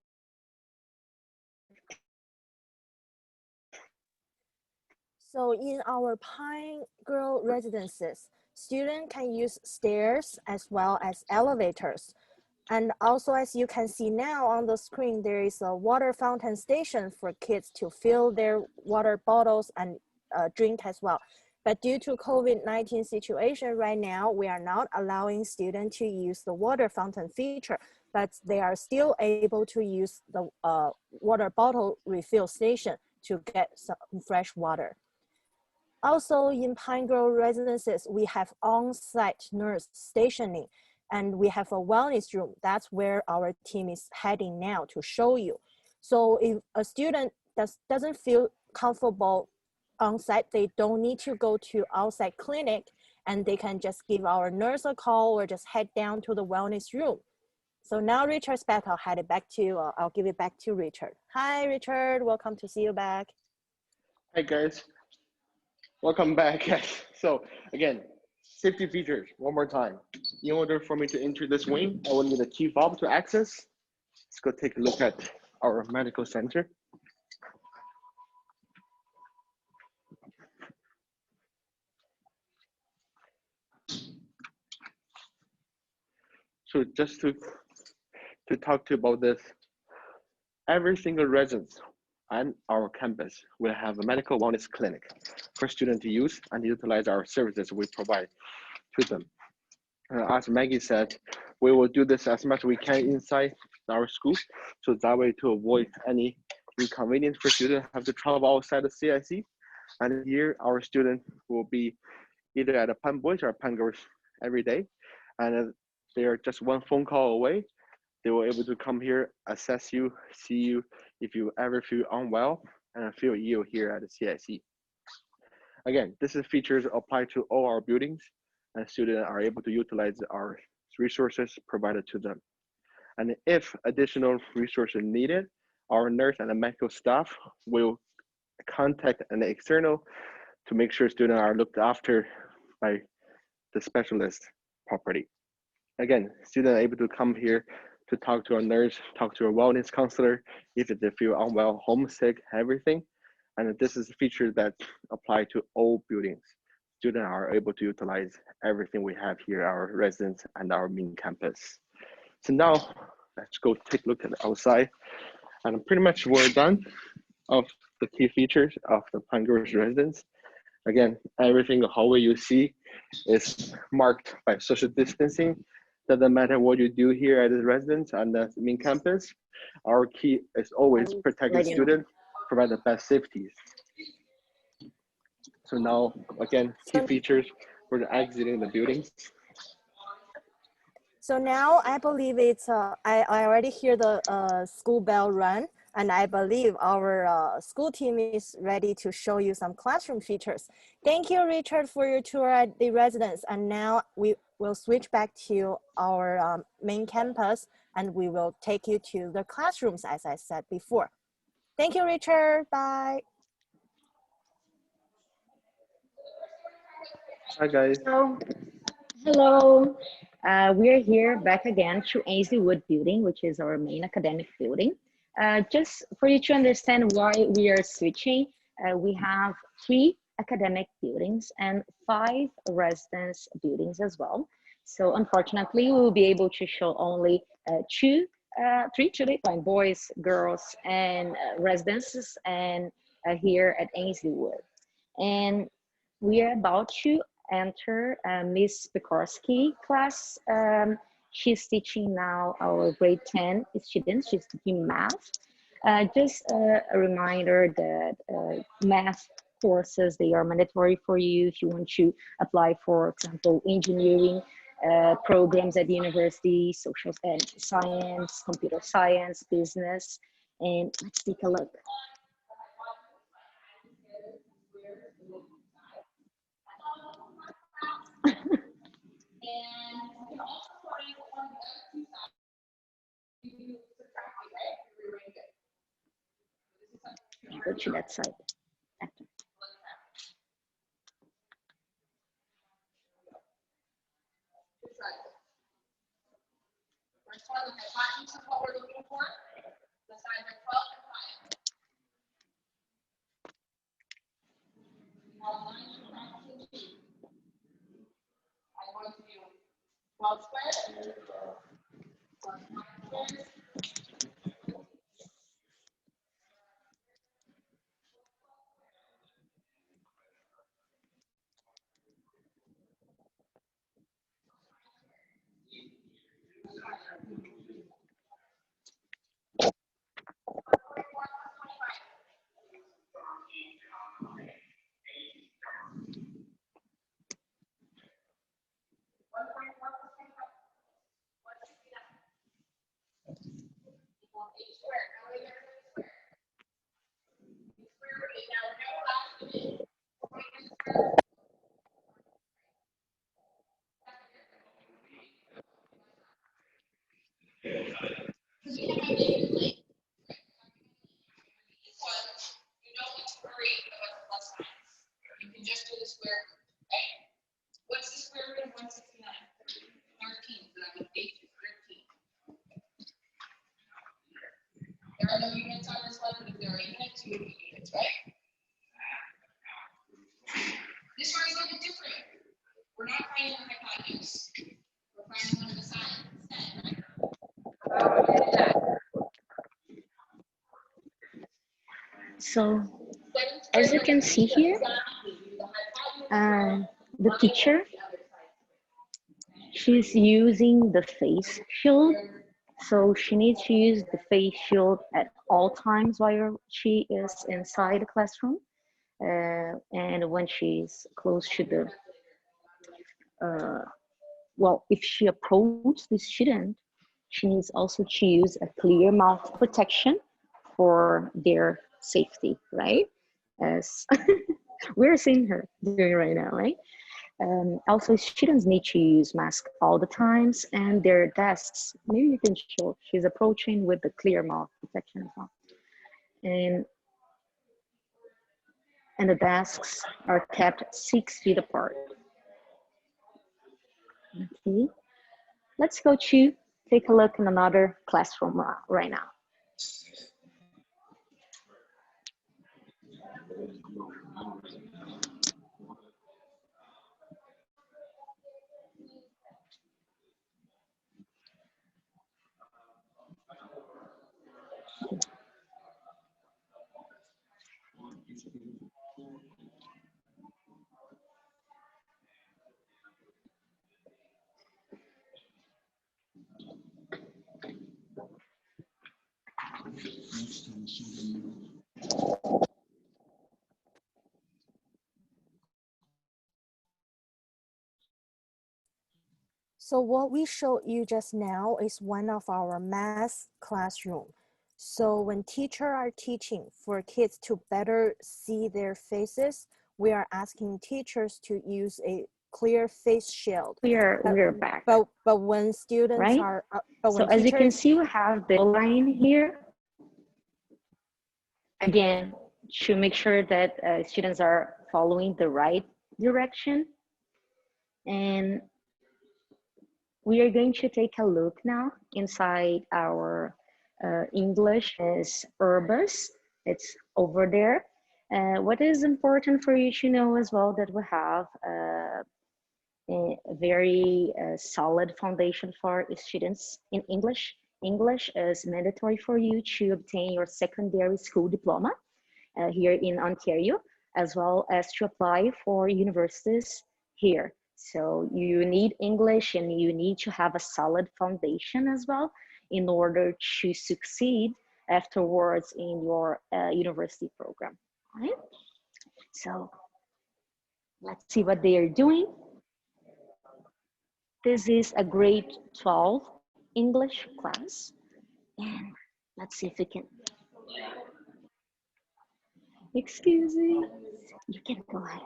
So in our Pine Grove residences, students can use stairs as well as elevators. And also, as you can see now on the screen, there is a water fountain station for kids to fill their water bottles and drink as well. But due to COVID-19 situation right now, we are not allowing students to use the water fountain feature, but they are still able to use the water bottle refill station to get some fresh water. Also, in Pine Grove residences, we have on-site nurse stationing, and we have a wellness room. That's where our team is heading now to show you. So if a student doesn't feel comfortable on-site, they don't need to go to outside clinic, and they can just give our nurse a call or just head down to the wellness room. So now Richard's back. I'll give it back to Richard. Hi, Richard. Welcome to see you back. Hi, guys. Welcome back. So again, safety features, one more time. In order for me to enter this wing, I will need a key fob to access. Let's go take a look at our medical center. So just to talk to you about this, every single resident and our campus will have a medical wellness clinic for students to use and utilize our services we provide to them. As Maggie said, we will do this as much as we can inside our school, so that way to avoid any inconvenience for students have to travel outside the CIC. And here our students will be either at a Pan Boys or Pan Girls every day, and they are just one phone call away. They will able to come here, assess you, see you if you ever feel unwell, and feel ill here at the CIC. Again, this is features apply to all our buildings, and students are able to utilize our resources provided to them. And if additional resources needed, our nurse and the medical staff will contact an external to make sure students are looked after by the specialist properly. Again, students are able to come here to talk to a nurse, talk to a wellness counselor if they feel unwell, homesick, everything. And this is a feature that apply to all buildings. Students are able to utilize everything we have here, our residence and our main campus. So now let's go take a look at the outside. And pretty much we're done of the key features of the Pango's residence. Again, everything the hallway you see is marked by social distancing. Doesn't matter what you do here at the residence and the main campus. Our key is always protect the student, provide the best safety. So now, again, key features for the exiting the buildings. So now I believe it's, I already hear the school bell run, and I believe our school team is ready to show you some classroom features. Thank you, Richard, for your tour at the residence. And now we will switch back to our main campus, and we will take you to the classrooms, as I said before. Thank you, Richard. Bye. Hi, guys. Hello. We're here back again to Ainsley Wood Building, which is our main academic building. Just for you to understand why we are switching, we have 3 academic buildings and 5 residence buildings as well. So unfortunately, we will be able to show only 3 today, like boys, girls, and residences, and here at Ainsley Wood. And we are about to enter Miss Pekorski class. She's teaching now our grade 10 students. She's teaching math. Just a reminder that math courses, they are mandatory for you if you want to apply, for example, engineering programs at the university, social science, computer science, business. And let's take a look. Go to that side. After. First one, look at patents of what we're looking for. The sides are 12 and 5. All lines should practice in 2. I'm going to do 12 squares. Plus 5 squares. So as you can see here, the teacher, she's using the face shield. So she needs to use the face shield at all times while she is inside the classroom. And when she's close to the, well, if she approaches the student, she needs also to use a clear mouth protection for their safety, right? As we're seeing her doing right now, right? Also, students need to use masks all the times, and their desks, maybe you can show, she's approaching with the clear mouth protection as well. And, and the desks are kept 6 feet apart. Okay, let's go to take a look in another classroom right now. So what we showed you just now is one of our math classroom. So when teachers are teaching for kids to better see their faces, we are asking teachers to use a clear face shield. We're back. But when students right? are, So as you can see, we have the line here. Again, to make sure that students are following the right direction. And we are going to take a look now inside our English is Urbis. It's over there. What is important for you to know as well that we have a very solid foundation for students in English. English is mandatory for you to obtain your secondary school diploma here in Ontario, as well as to apply for universities here. So you need English and you need to have a solid foundation as well in order to succeed afterwards in your university program, right? So let's see what they are doing. This is a grade 12 English class. And let's see if we can. Excuse me. You can go ahead.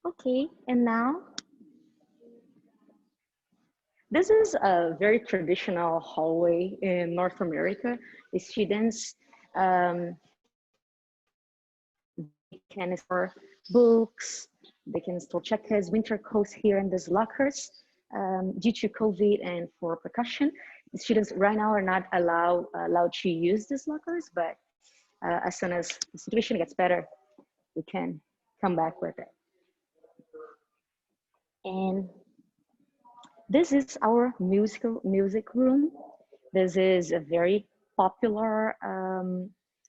Okay, and now this is a very traditional hallway in North America. The students they can store books, they can store jackets, winter coats here in these lockers. Due to COVID and for precaution, the students right now are not allowed to use these lockers, but as soon as the situation gets better, we can come back with it. And this is our music room. This is a very popular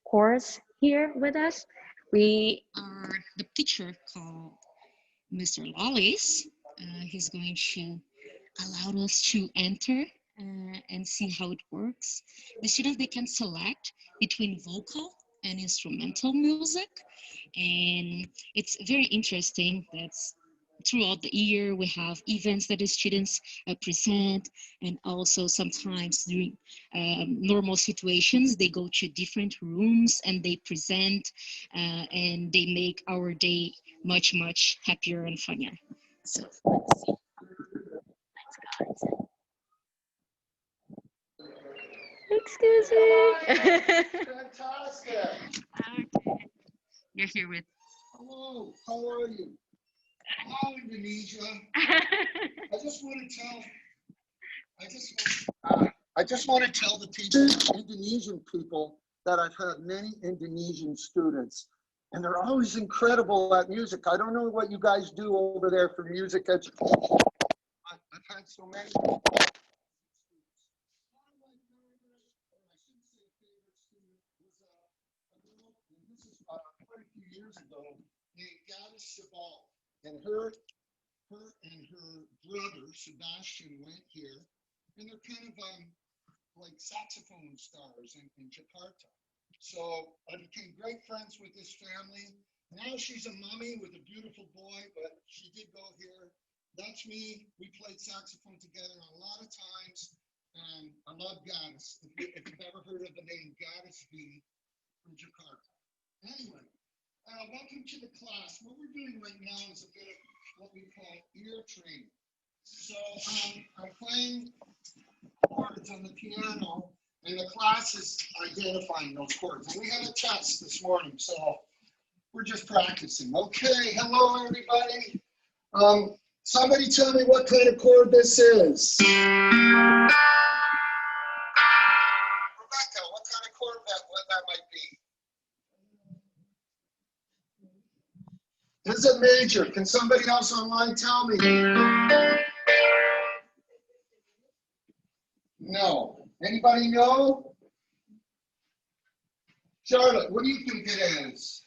course here with us. We are the teacher called Mr. Lawless. He's going to allow us to enter and see how it works. The students, they can select between vocal and instrumental music. And it's very interesting. That's throughout the year, we have events that the students present, and also sometimes during normal situations, they go to different rooms and they present, and they make our day much, much happier and funnier. So let's see. Thanks, guys. Excuse me. Fantastic. You're here with. Hello, how are you? Hello, Indonesia. I just want to tell. I just want to tell the people, Indonesian people, that I've had many Indonesian students, and they're always incredible at music. I don't know what you guys do over there for music education. I've had so many. Quite a few years ago, named Gaddis Chabal, and her and her brother Sebastian went here, and they're kind of like saxophone stars in Jakarta. So I became great friends with this family. Now she's a mommy with a beautiful boy, but she did go here. That's me. We played saxophone together a lot of times, and I love Gaddis. If you've ever heard of the name Gaddis V from Jakarta. Anyway, welcome to the class. What we're doing right now is a bit of what we call ear training. So I'm playing chords on the piano, and the class is identifying those chords. And we had a test this morning, so we're just practicing. Okay, hello everybody. Somebody tell me what kind of chord this is. Rebecca, what kind of chord that might be? Is it major? Can somebody else online tell me? No. Anybody know? Charlotte, what do you think it is?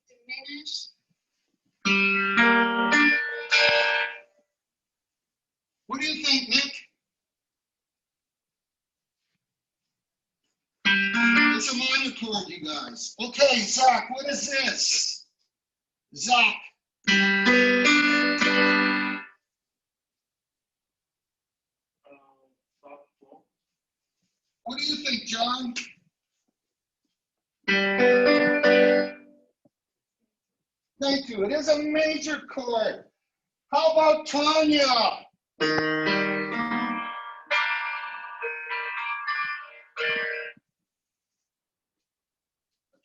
Diminished. What do you think, Nick? It's a minor chord, you guys. Okay, Zach, what is this? Zach. What do you think, John? Thank you. It is a major chord. How about Tanya?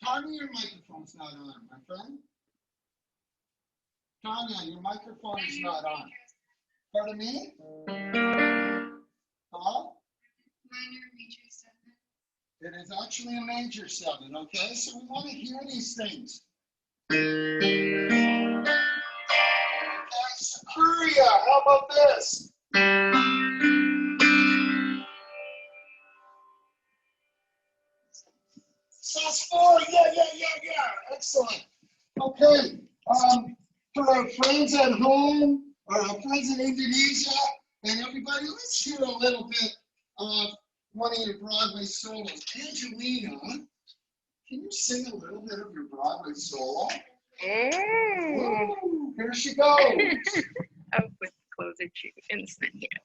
Tanya, your microphone's not on, my friend. Tanya, your microphone is not on. Pardon me? Hello? Minor, major, seven. It is actually a major 7, okay? So we want to hear these things. Okay, Supuria, how about this? Sus4, yeah. Excellent. Okay, for our friends at home, or our friends in Indonesia, and everybody, let's hear a little bit of one of your Broadway solos. Angelina, can you sing a little bit of your Broadway solo? Ooh, here she goes. I'll put closer to instant here.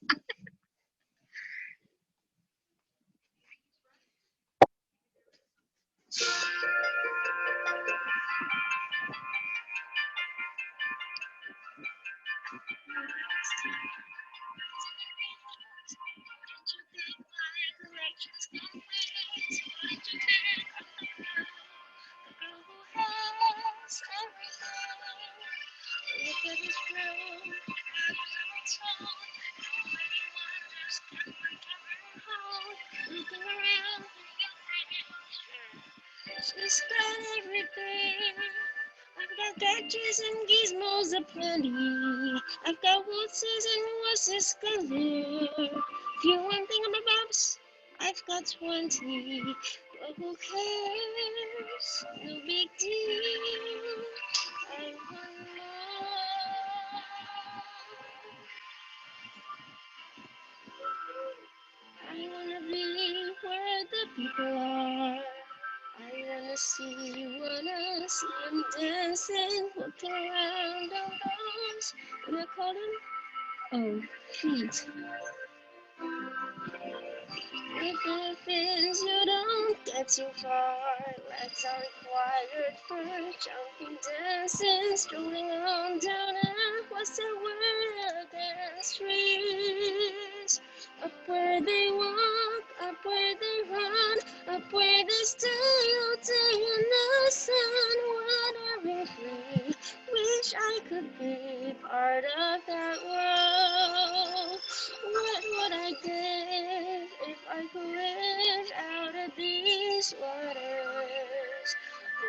She's got everything. I've got gadgets and gizmos aplenty. I've got waltzes and horses galore. If you want thingamabobs, I've got 20. But who cares? No big deal. I want more. I wanna be where the people are. I wanna wanna see him dancing, walking around downstairs. What do I call him? Oh, feet. If it feels you don't get too far, legs are required for jumping, dancing, strolling on down and what's the word against trees? Up where they walk, up where they run, up where they stay all day in the sun, wandering free. Wish I could be part of that world. What would I give if I could live out of these waters?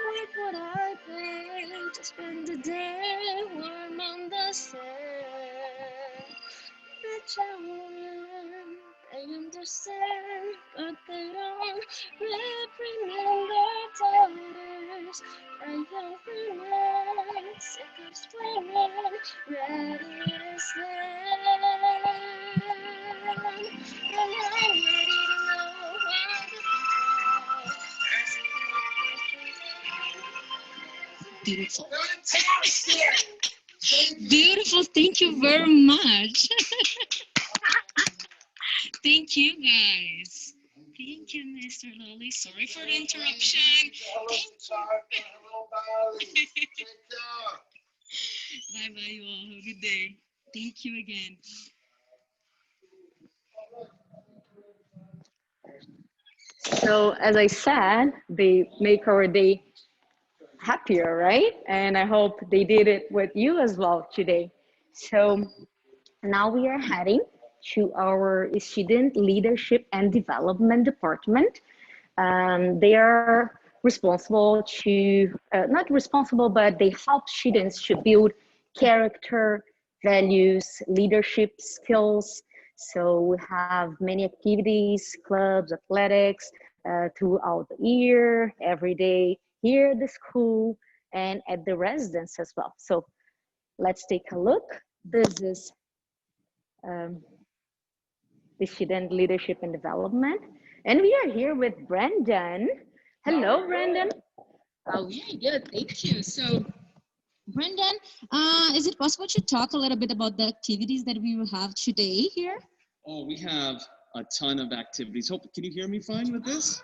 What would I pay to spend the day warm on the sand? The children, they understand, but they don't reprimand their daughters. A young woman, sick of swimming, ready to stand. And I'm ready to know what the beautiful. Beautiful, thank you very much. Thank you guys. Thank you, Mr. Lolly. Sorry for the interruption. Thank you. Bye bye, you all. Have a good day. Thank you again. So as I said, they make our day happier, right? And I hope they did it with you as well today. So now we are heading to our student leadership and development department. They are responsible to, not responsible, but they help students to build character, values, leadership skills. So we have many activities, clubs, athletics throughout the year, every day here at the school and at the residence as well. So let's take a look. This is the student leadership and development. And we are here with Brendan. Hello, Brendan. Oh, yeah, good. Thank you. So, Brendan, is it possible to talk a little bit about the activities that we will have today here? Oh, we have a ton of activities. Hope, can you hear me fine with this?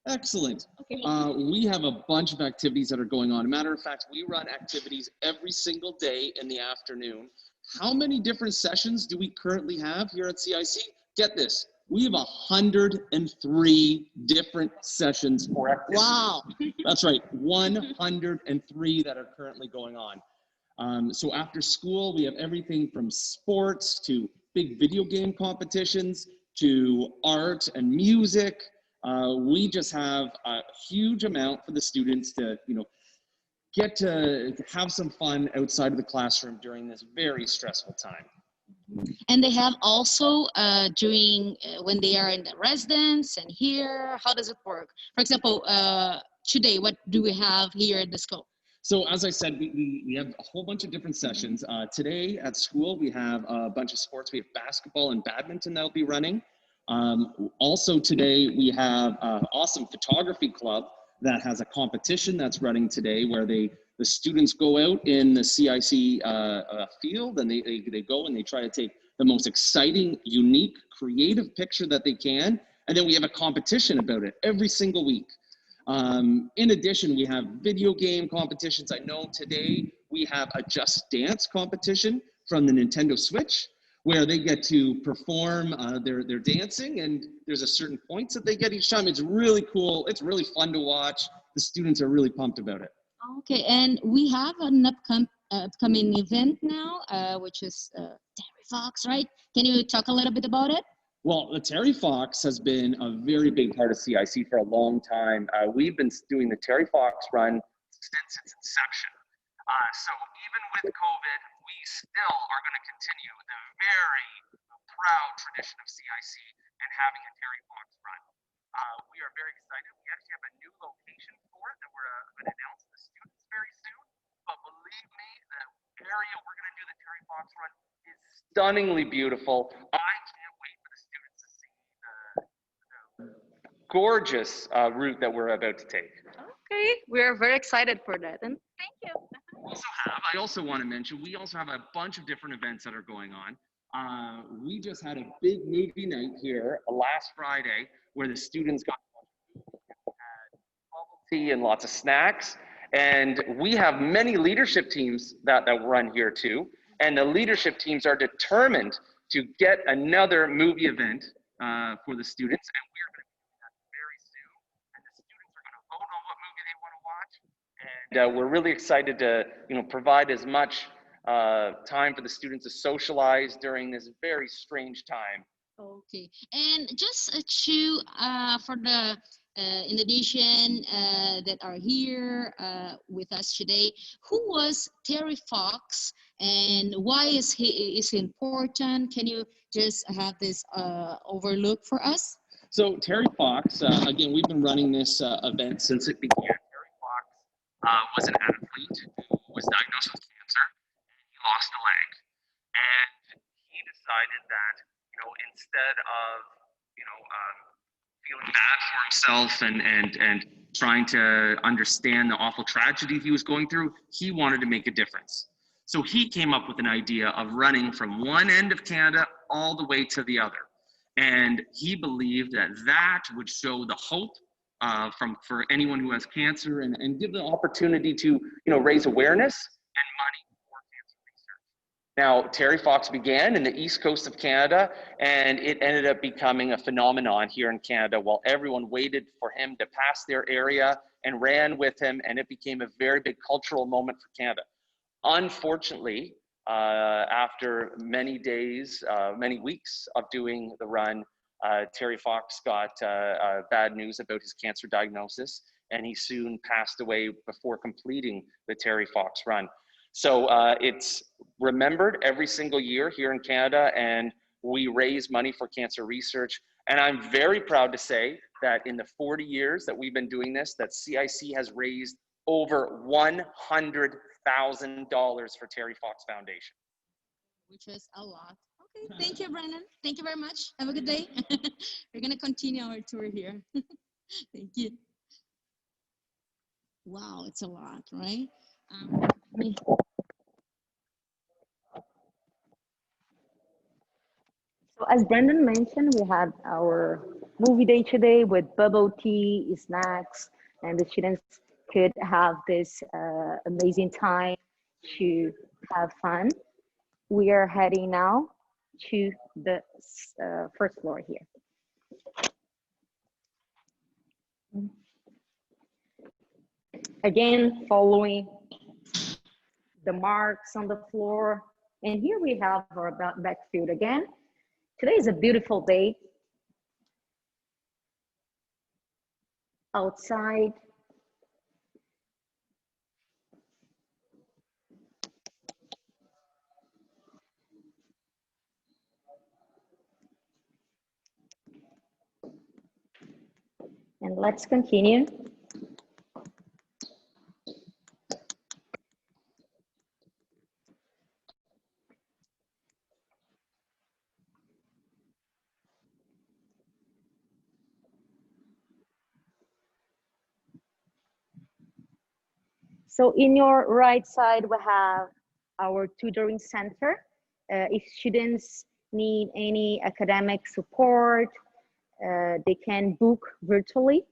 Excellent. Okay. We have a bunch of activities that are going on. Matter of fact, we run activities every single day in the afternoon. How many different sessions do we currently have here at CIC? Get this, we have 103 different sessions or activities. Wow. That's right, 103 that are currently going on. So after school, we have everything from sports to big video game competitions to art and music. We just have a huge amount for the students to, get to have some fun outside of the classroom during this very stressful time. And they have also during when they are in the residence and here, how does it work? For example, today, what do we have here at the school? So as I said, we have a whole bunch of different sessions. Today at school, we have a bunch of sports. We have basketball and badminton that will be running. Also today, we have an awesome photography club that has a competition that's running today where the students go out in the CIC field and they go and they try to take the most exciting, unique, creative picture that they can. And then we have a competition about it every single week. In addition, we have video game competitions. I know today we have a Just Dance competition from the Nintendo Switch, where they get to perform their dancing, and there's a certain points that they get each time. It's really cool. It's really fun to watch. The students are really pumped about it. Okay, and we have an upcoming event now, which is Terry Fox, right? Can you talk a little bit about it? Well, the Terry Fox has been a very big part of CIC for a long time. We've been doing the Terry Fox run since its inception. So even with COVID, we still are going to continue the very proud tradition of CIC and having a Terry Fox run. We are very excited. We actually have a new location for it that we're going to announce to the students very soon. But believe me, the area we're going to do the Terry Fox run is stunningly beautiful. I can't wait for the students to see gorgeous route that we're about to take. Okay, we are very excited for that, and thank you. I also want to mention, we also have a bunch of different events that are going on. We just had a big movie night here last Friday where the students got bubble tea and lots of snacks. And we have many leadership teams that run here too. And the leadership teams are determined to get another movie event for the students. And we're going to be doing that very soon. And the students are going to vote on what movie they want to watch. And we're really excited to, provide as much time for the students to socialize during this very strange time. Okay, and just for the Indonesian that are here with us today, who was Terry Fox and why is he important? Can you just have this overlook for us? So Terry Fox, again, we've been running this event since it began. Terry Fox was an athlete who was diagnosed with cancer. He lost a leg, and he decided that, instead of, feeling bad for himself and trying to understand the awful tragedy he was going through, he wanted to make a difference. So he came up with an idea of running from one end of Canada all the way to the other. And he believed that that would show the hope for anyone who has cancer and give the opportunity to, raise awareness and money for cancer research. Now, Terry Fox began in the east coast of Canada, and it ended up becoming a phenomenon here in Canada while everyone waited for him to pass their area and ran with him, and it became a very big cultural moment for Canada. Unfortunately, after many days, many weeks of doing the run, Terry Fox got bad news about his cancer diagnosis, and he soon passed away before completing the Terry Fox run. So it's remembered every single year here in Canada, and we raise money for cancer research. And I'm very proud to say that in the 40 years that we've been doing this, that CIC has raised over $100,000 for Terry Fox Foundation. Which is a lot. Okay, thank you, Brennan. Thank you very much. Have a good day. We're going to continue our tour here. Thank you. Wow, it's a lot, right? So as Brendan mentioned, we had our movie day today with bubble tea, snacks, and the students could have this amazing time to have fun. We are heading now to the first floor here. Again, following the marks on the floor. And here we have our backfield again. Today is a beautiful day outside. And let's continue. So in your right side, we have our tutoring center. If students need any academic support, they can book virtually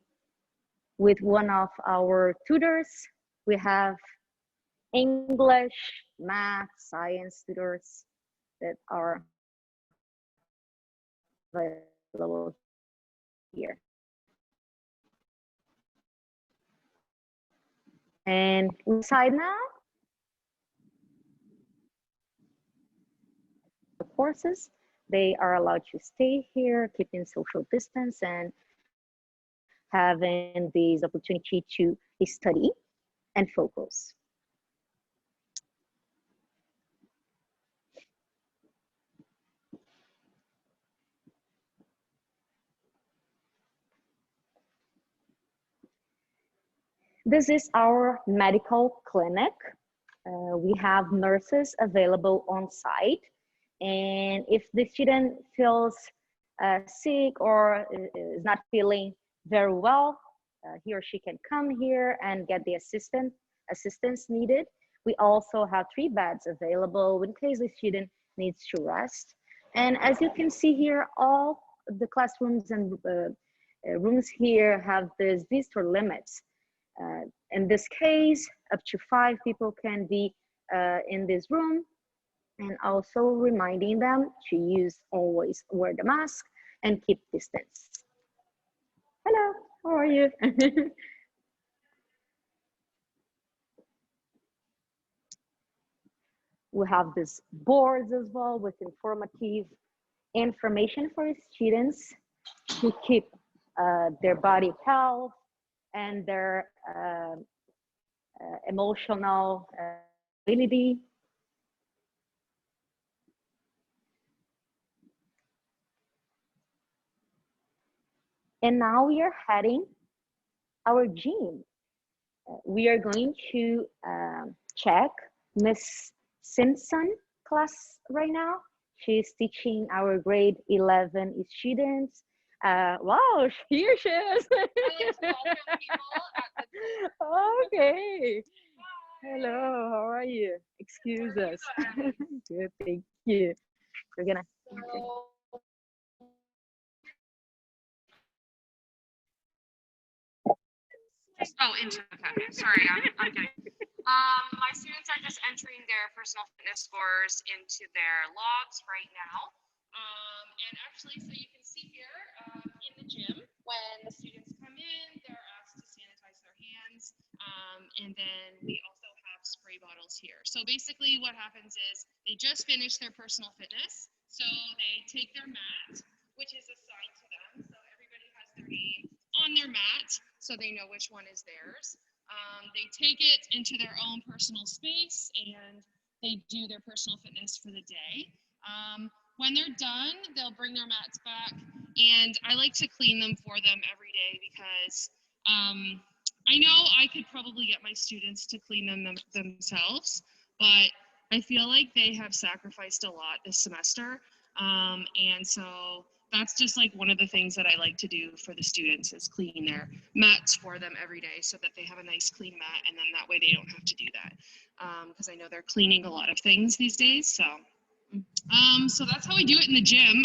with one of our tutors. We have English, math, science tutors that are available here. And inside now, the courses, they are allowed to stay here, keeping social distance and having this opportunity to study and focus. This is our medical clinic. We have nurses available on site. And if the student feels sick or is not feeling very well, he or she can come here and get the assistance needed. We also have 3 beds available in case the student needs to rest. And as you can see here, all the classrooms and rooms here have this visitor limits. In this case, up to 5 people can be in this room, and also reminding them to always wear the mask and keep distance. Hello, how are you? We have these boards as well with informative information for students to keep their body health and their emotional ability. And now we are heading our gym. We are going to check Miss Simpson class right now. She's teaching our grade 11 students. Wow, here she is. Okay. Hello, how are you? Excuse us. Good, thank you. We're gonna. Okay. Oh, into okay. Sorry, I'm kidding. My students are just entering their personal fitness scores into their logs right now. And actually, so you can see here in the gym, when the students come in, they're asked to sanitize their hands. And then we also have spray bottles here. So basically what happens is they just finished their personal fitness. So they take their mat, which is assigned to them. So everybody has their name on their mat, so they know which one is theirs. They take it into their own personal space and they do their personal fitness for the day. When they're done, they'll bring their mats back, and I like to clean them for them every day because I know I could probably get my students to clean them themselves, but I feel like they have sacrificed a lot this semester. And so that's just like one of the things that I like to do for the students is clean their mats for them every day so that they have a nice clean mat, and then that way they don't have to do that. Because I know they're cleaning a lot of things these days. So that's how we do it in the gym.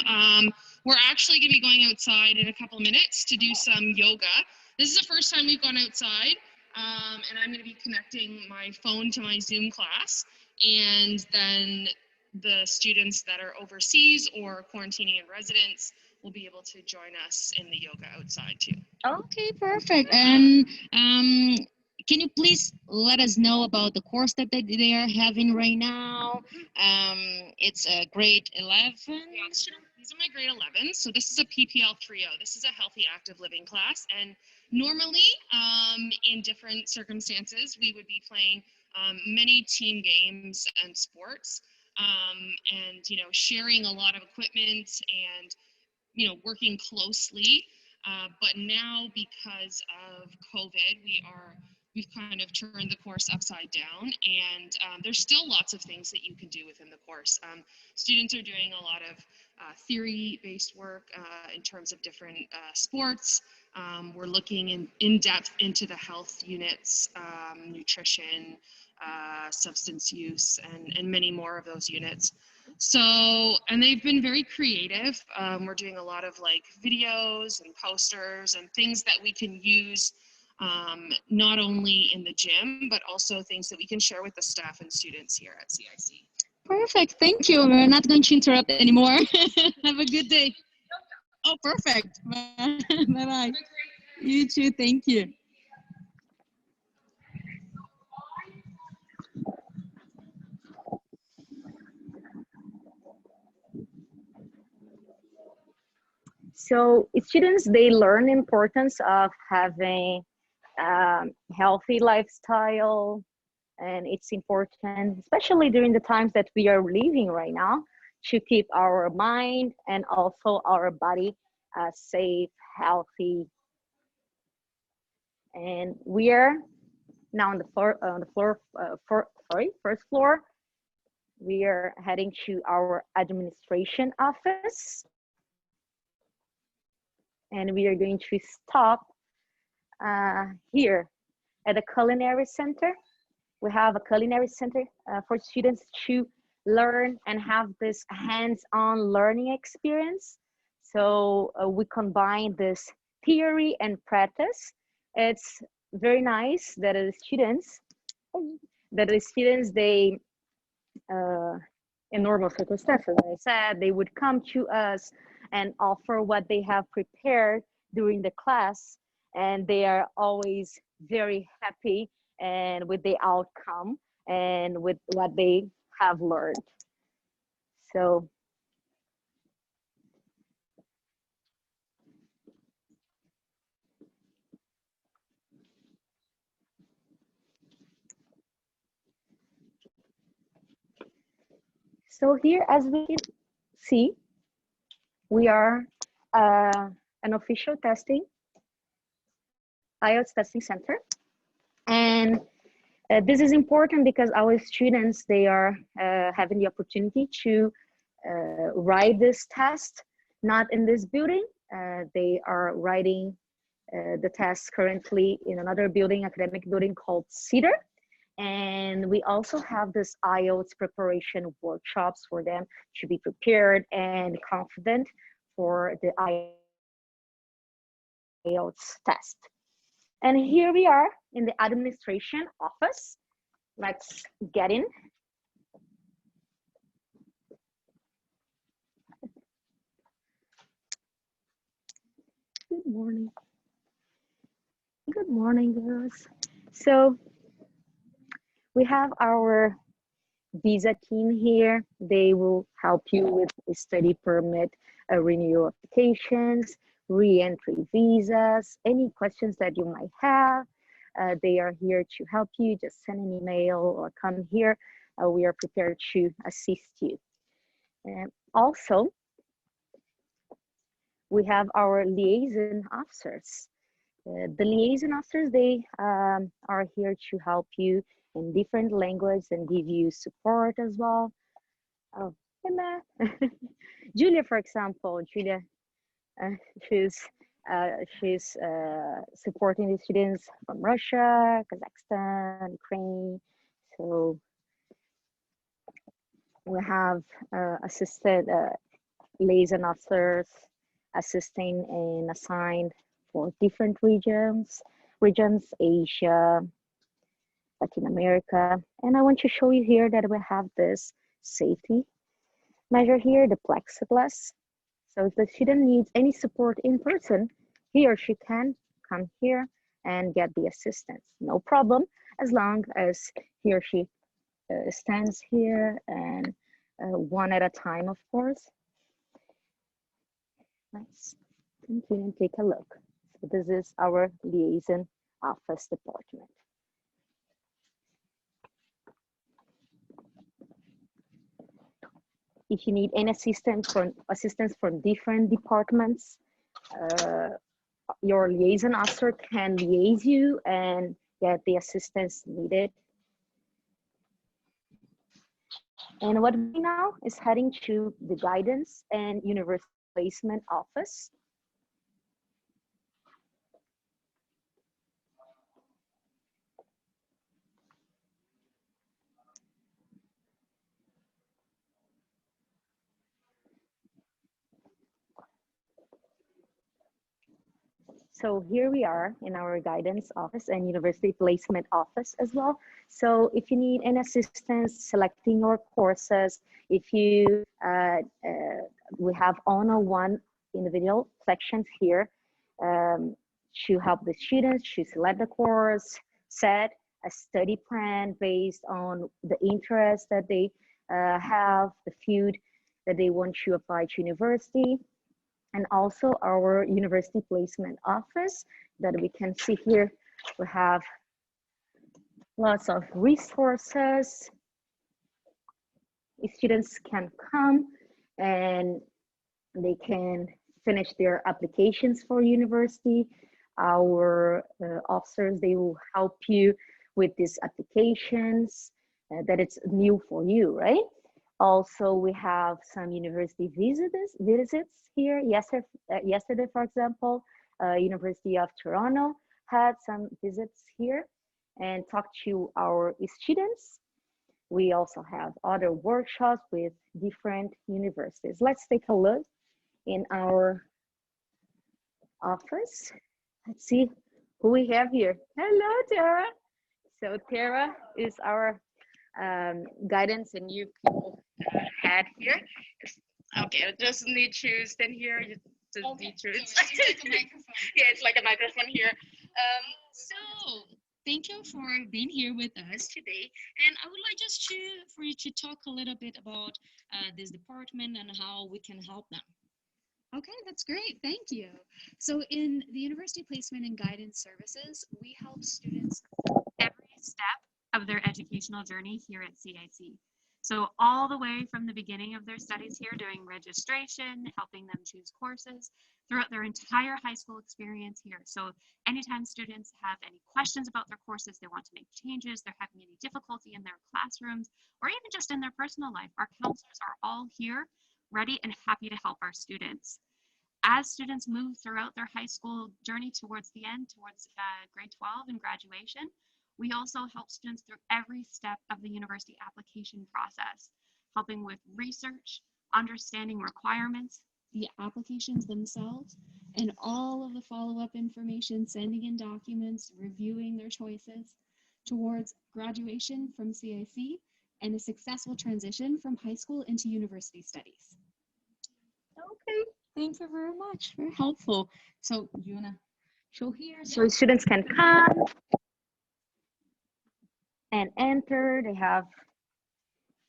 We're actually going to be going outside in a couple of minutes to do some yoga. This is the first time we've gone outside, and I'm going to be connecting my phone to my Zoom class, and then the students that are overseas or quarantining in residence will be able to join us in the yoga outside too. Okay, perfect. And can you please let us know about the course that they are having right now? It's a grade 11. Yeah, these are my grade 11. So this is a PPL trio. This is a healthy active living class. And normally, in different circumstances, we would be playing many team games and sports, and sharing a lot of equipment and working closely. But now, because of COVID, we've kind of turned the course upside down, and there's still lots of things that you can do within the course. Students are doing a lot of theory-based work in terms of different sports. We're looking in depth into the health units, nutrition, substance use, and many more of those units. So, and they've been very creative. We're doing a lot of like videos and posters and things that we can use not only in the gym, but also things that we can share with the staff and students here at CIC. Perfect. Thank you. We're not going to interrupt anymore. Have a good day. Oh, perfect. Bye-bye. You too. Thank you. So students, they learn the importance of having healthy lifestyle, and it's important, especially during the times that we are living right now, to keep our mind and also our body safe, healthy. And we are now on the first floor. We are heading to our administration office. And we are going to stop here at the Culinary Center. We have a culinary center for students to learn and have this hands-on learning experience. So we combine this theory and practice. It's very nice that the students, they, in normal circumstances, as I said, they would come to us and offer what they have prepared during the class, and they are always very happy and with the outcome and with what they have learned. So here, as we can see, we are an official testing, IELTS testing center. And this is important because our students, they are having the opportunity to write this test, not in this building. They are writing the test currently in another building, academic building called Cedar. And we also have this IELTS preparation workshops for them to be prepared and confident for the IELTS test. And here we are in the administration office. Let's get in. Good morning. Good morning, girls. So we have our visa team here. They will help you with study permit, renewal applications, re-entry visas, any questions that you might have. They are here to help you. Just send an email or come here. We are prepared to assist you. Also, we have our liaison officers. The liaison officers, they are here to help you in different languages and give you support as well. Oh, hey, Matt. Julia, for example, Julia, she's supporting the students from Russia, Kazakhstan, Ukraine. So we have assisted liaison officers assisting and assigned for different regions, Asia, Latin America. And I want to show you here that we have this safety measure here, the plexiglass. So if the student needs any support in person, he or she can come here and get the assistance. No problem, as long as he or she stands here and one at a time, of course. Let's continue and take a look. So this is our liaison office department. If you need any assistance from different departments, your liaison officer can liaise you and get the assistance needed. And what we now is heading to the guidance and university placement office. So here we are in our guidance office and university placement office as well. So if you need any assistance selecting your courses, if you, we have one-on-one individual sections here to help the students to select the course, set a study plan based on the interest that they have, the field that they want to apply to university. And also our university placement office that we can see here. We have lots of resources. Students can come and they can finish their applications for university. Our officers, they will help you with these applications that it's new for you, right? Also, we have some university visits here. Yesterday, for example, University of Toronto had some visits here and talked to our students. We also have other workshops with different universities. Let's take a look in our office. Let's see who we have here. Hello, Tara. So Tara is our guidance and youth people head here. Okay, I just need to stand here. You just Okay, need to. so it's like a microphone. Yeah, it's like a microphone here. So thank you for being here with us today. And I would like just for you to talk a little bit about this department and how we can help them. Okay, that's great. Thank you. So in the University Placement and Guidance Services, we help students every step of their educational journey here at CIC. So all the way from the beginning of their studies here, doing registration, helping them choose courses, throughout their entire high school experience here. So anytime students have any questions about their courses, they want to make changes, they're having any difficulty in their classrooms, or even just in their personal life, our counselors are all here, ready and happy to help our students. As students move throughout their high school journey towards the end, towards grade 12 and graduation, we also help students through every step of the university application process, helping with research, understanding requirements, the applications themselves, and all of the follow-up information, sending in documents, reviewing their choices towards graduation from CIC and a successful transition from high school into university studies. Okay, thank you very much. Very helpful. So you wanna show here? So students can come and enter. They have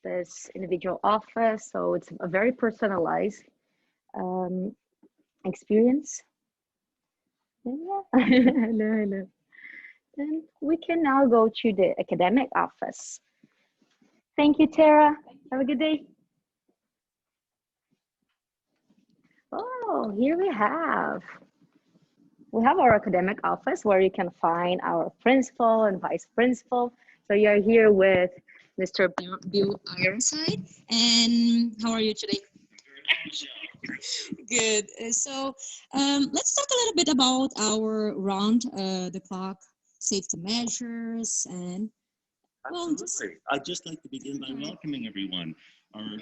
this individual office, so it's a very personalized experience. And yeah, hello. Then we can now go to the academic office. Thank you, Tara. Have a good day. Oh, here we have our academic office where you can find our principal and vice principal. So you're here with Mr. Bill Ironside. And how are you today? Good. So let's talk a little bit about our round the clock safety measures and well, I'd just like to begin by welcoming everyone, our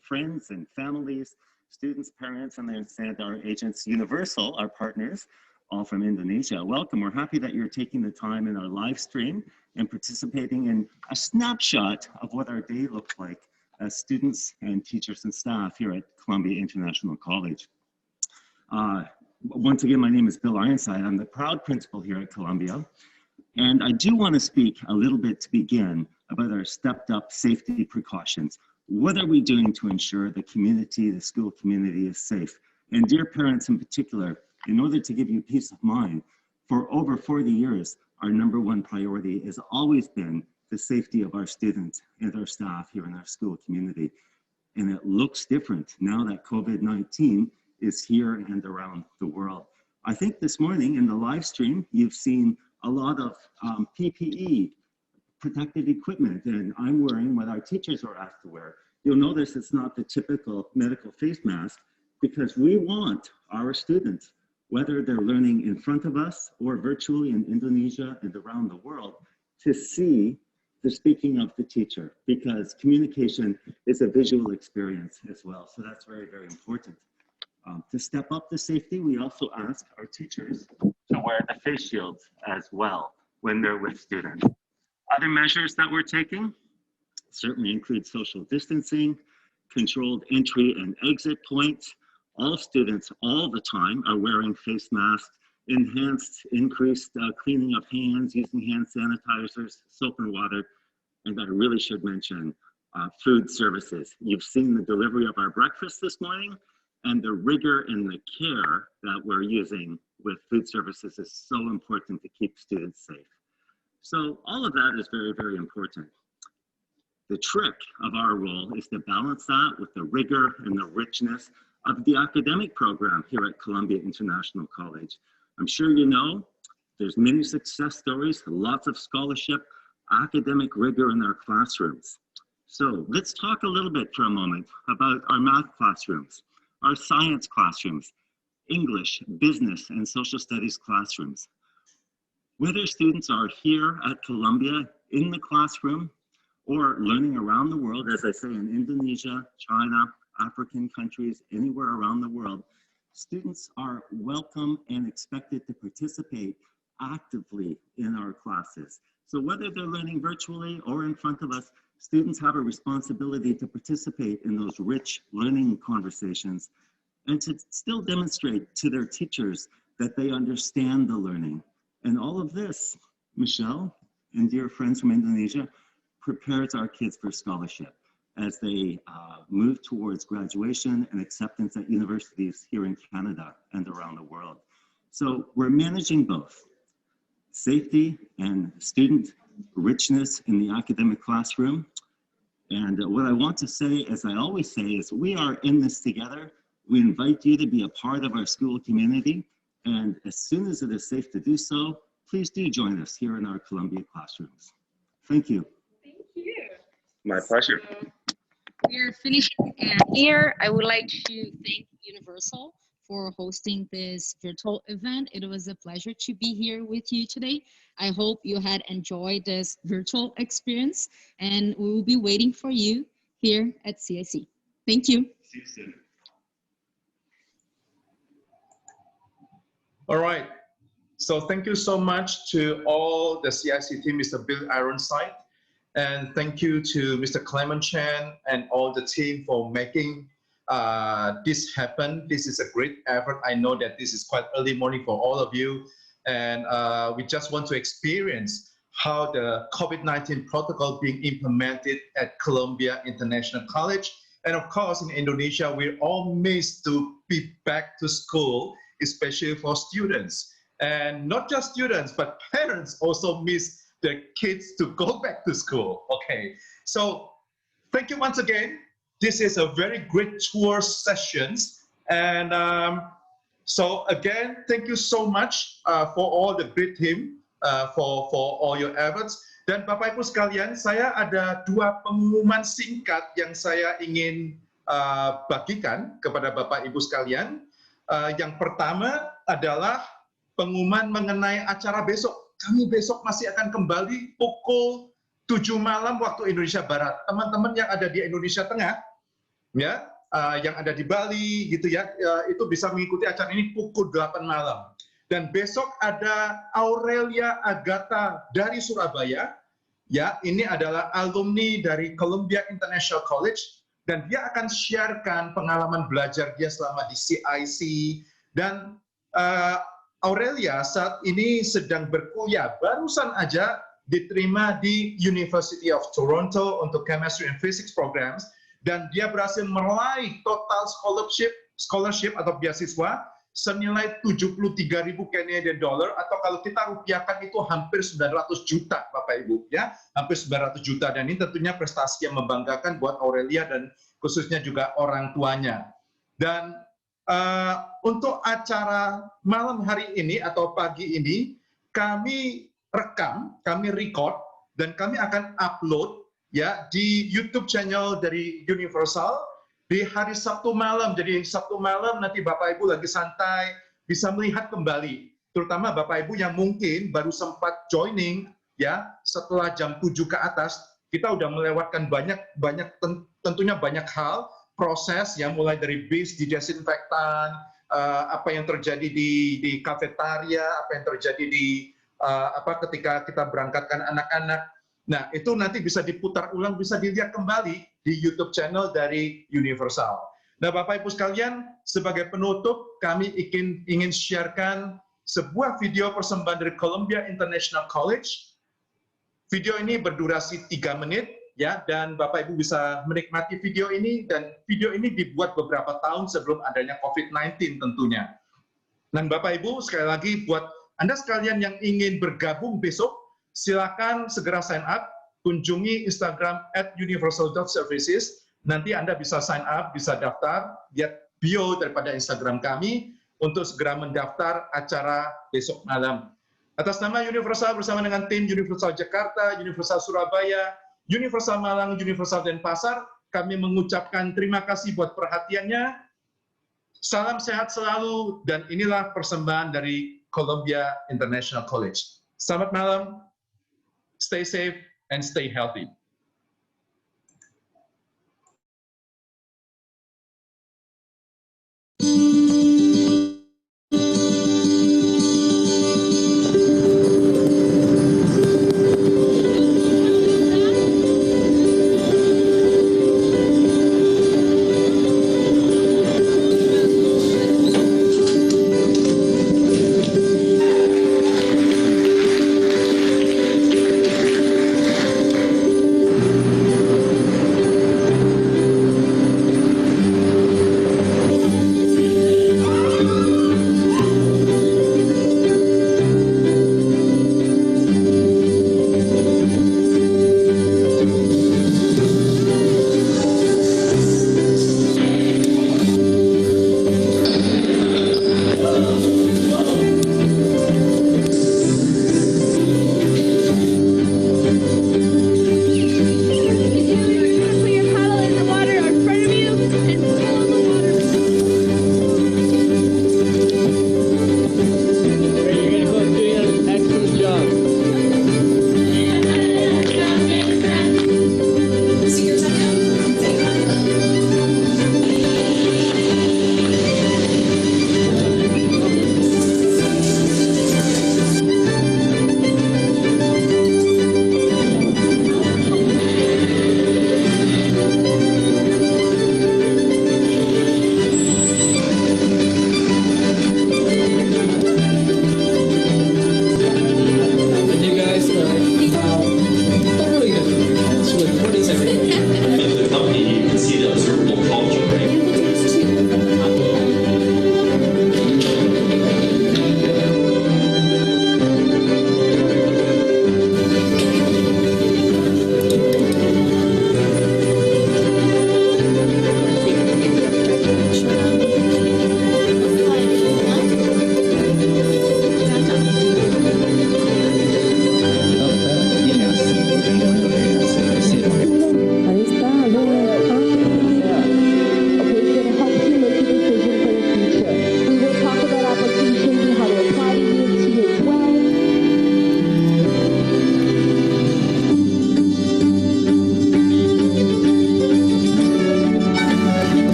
friends and families, students, parents, and our agents, Universal, our partners, all from Indonesia. Welcome. We're happy that you're taking the time in our live stream and participating in a snapshot of what our day looks like as students and teachers and staff here at Columbia International College. Once again, my name is Bill Ironside. I'm the proud principal here at Columbia. And I do want to speak a little bit to begin about our stepped up safety precautions. What are we doing to ensure the community, the school community is safe? And dear parents in particular, in order to give you peace of mind, for over 40 years, our #1 priority has always been the safety of our students and our staff here in our school community. And it looks different now that COVID-19 is here and around the world. I think this morning in the live stream, you've seen a lot of PPE, protective equipment, and I'm wearing what our teachers are asked to wear. You'll notice it's not the typical medical face mask because we want our students, whether they're learning in front of us or virtually in Indonesia and around the world, to see the speaking of the teacher, because communication is a visual experience as well. So that's very, very important. To step up the safety, we also ask our teachers to wear the face shields as well when they're with students. Other measures that we're taking certainly include social distancing, controlled entry and exit points. All students all the time are wearing face masks, increased cleaning of hands, using hand sanitizers, soap and water. And I really should mention food services. You've seen the delivery of our breakfast this morning, and the rigor and the care that we're using with food services is so important to keep students safe. So all of that is very, very important. The trick of our role is to balance that with the rigor and the richness of the academic program here at Columbia International College. I'm sure you know, there's many success stories, lots of scholarship, academic rigor in our classrooms. So let's talk a little bit for a moment about our math classrooms, our science classrooms, English, business, and social studies classrooms. Whether students are here at Columbia in the classroom or learning around the world, as I say, in Indonesia, China, African countries, anywhere around the world, students are welcome and expected to participate actively in our classes. So whether they're learning virtually or in front of us, students have a responsibility to participate in those rich learning conversations and to still demonstrate to their teachers that they understand the learning. And all of this, Michelle and dear friends from Indonesia, prepares our kids for scholarship as they move towards graduation and acceptance at universities here in Canada and around the world. So we're managing both safety and student richness in the academic classroom. And what I want to say, as I always say, is we are in this together. We invite you to be a part of our school community. And as soon as it is safe to do so, please do join us here in our Columbia classrooms. Thank you. Thank you. My pleasure. We're finishing, and here I would like to thank Universal for hosting this virtual event. It was a pleasure to be here with you today. I hope you had enjoyed this virtual experience, and we will be waiting for you here at CIC. Thank you. See you soon. All right. So thank you so much to all the CIC team, Mr. Bill Ironside, and thank you to Mr. Clement Chan and all the team for making this happen. This is a great effort. I know that this is quite early morning for all of you, and we just want to experience how the COVID-19 protocol being implemented at Columbia International College. And of course, in Indonesia, we all miss to be back to school, especially for students. And not just students, but parents also miss their kids to go back to school. Okay, so thank you once again. This is a very great tour sessions. And so again, thank you so much for all the great team, for all your efforts. Dan Bapak Ibu sekalian, saya ada dua pengumuman singkat yang saya ingin bagikan kepada Bapak Ibu sekalian. Yang pertama adalah pengumuman mengenai acara besok. Kami besok masih akan kembali pukul 7 malam waktu Indonesia Barat. Teman-teman yang ada di Indonesia Tengah, ya, yang ada di Bali, gitu ya, itu bisa mengikuti acara ini pukul 8 malam. Dan besok ada Aurelia Agatha dari Surabaya, ya, ini adalah alumni dari Columbia International College, dan dia akan sharekan pengalaman belajar dia selama di CIC, dan Aurelia saat ini sedang berkuliah, barusan aja diterima di University of Toronto untuk Chemistry and Physics Programs, dan dia berhasil meraih total scholarship atau beasiswa senilai 73.000 Canadian dollar, atau kalau kita rupiahkan itu hampir 900 juta Bapak Ibu, ya, hampir 900 juta, dan ini tentunya prestasi yang membanggakan buat Aurelia dan khususnya juga orang tuanya. Dan untuk acara malam hari ini atau pagi ini, kami rekam, kami record, dan kami akan upload ya di YouTube channel dari Universal di hari Sabtu malam. Jadi Sabtu malam nanti Bapak Ibu lagi santai bisa melihat kembali, terutama Bapak Ibu yang mungkin baru sempat joining ya setelah jam 7 ke atas. Kita udah melewatkan tentunya banyak hal, proses yang mulai dari bis di desinfektan, apa yang terjadi di kafetaria, apa yang terjadi di ketika kita berangkatkan anak-anak. Nah, itu nanti bisa diputar ulang, bisa dilihat kembali di YouTube channel dari Universal. Nah, Bapak Ibu sekalian, sebagai penutup kami ingin sharekan sebuah video persembahan dari Columbia International College. Video ini berdurasi 3 menit. Ya, dan Bapak Ibu bisa menikmati video ini, dan video ini dibuat beberapa tahun sebelum adanya COVID-19 tentunya. Dan Bapak Ibu, sekali lagi buat Anda sekalian yang ingin bergabung besok, silakan segera sign up, kunjungi Instagram @universal.services, nanti Anda bisa sign up, bisa daftar, lihat bio daripada Instagram kami, untuk segera mendaftar acara besok malam. Atas nama Universal bersama dengan tim Universal Jakarta, Universal Surabaya, Universal Malang, Universal Denpasar, kami mengucapkan terima kasih buat perhatiannya. Salam sehat selalu, dan inilah persembahan dari Columbia International College. Selamat malam, stay safe and stay healthy.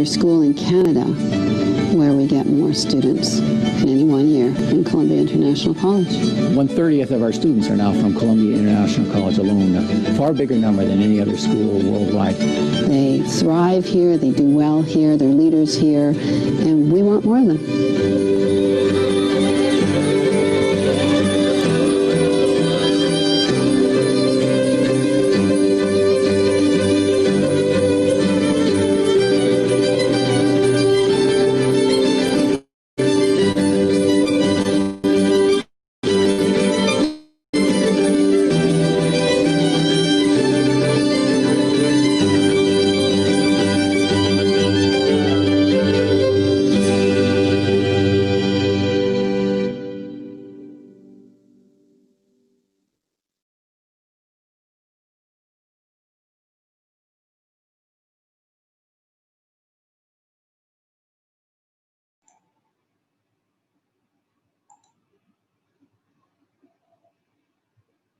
School in Canada where we get more students in any one year than Columbia International College. 1/30 of our students are now from Columbia International College alone, a far bigger number than any other school worldwide. They thrive here, they do well here, they're leaders here, and we want more of them.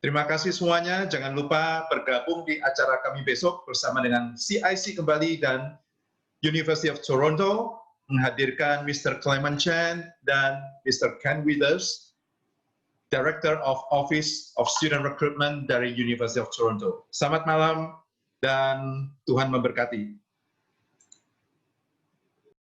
Terima kasih semuanya, jangan lupa bergabung di acara kami besok bersama dengan CIC kembali dan University of Toronto menghadirkan Mr. Clement Chan dan Mr. Ken Withers, Director of Office of Student Recruitment dari University of Toronto. Selamat malam dan Tuhan memberkati.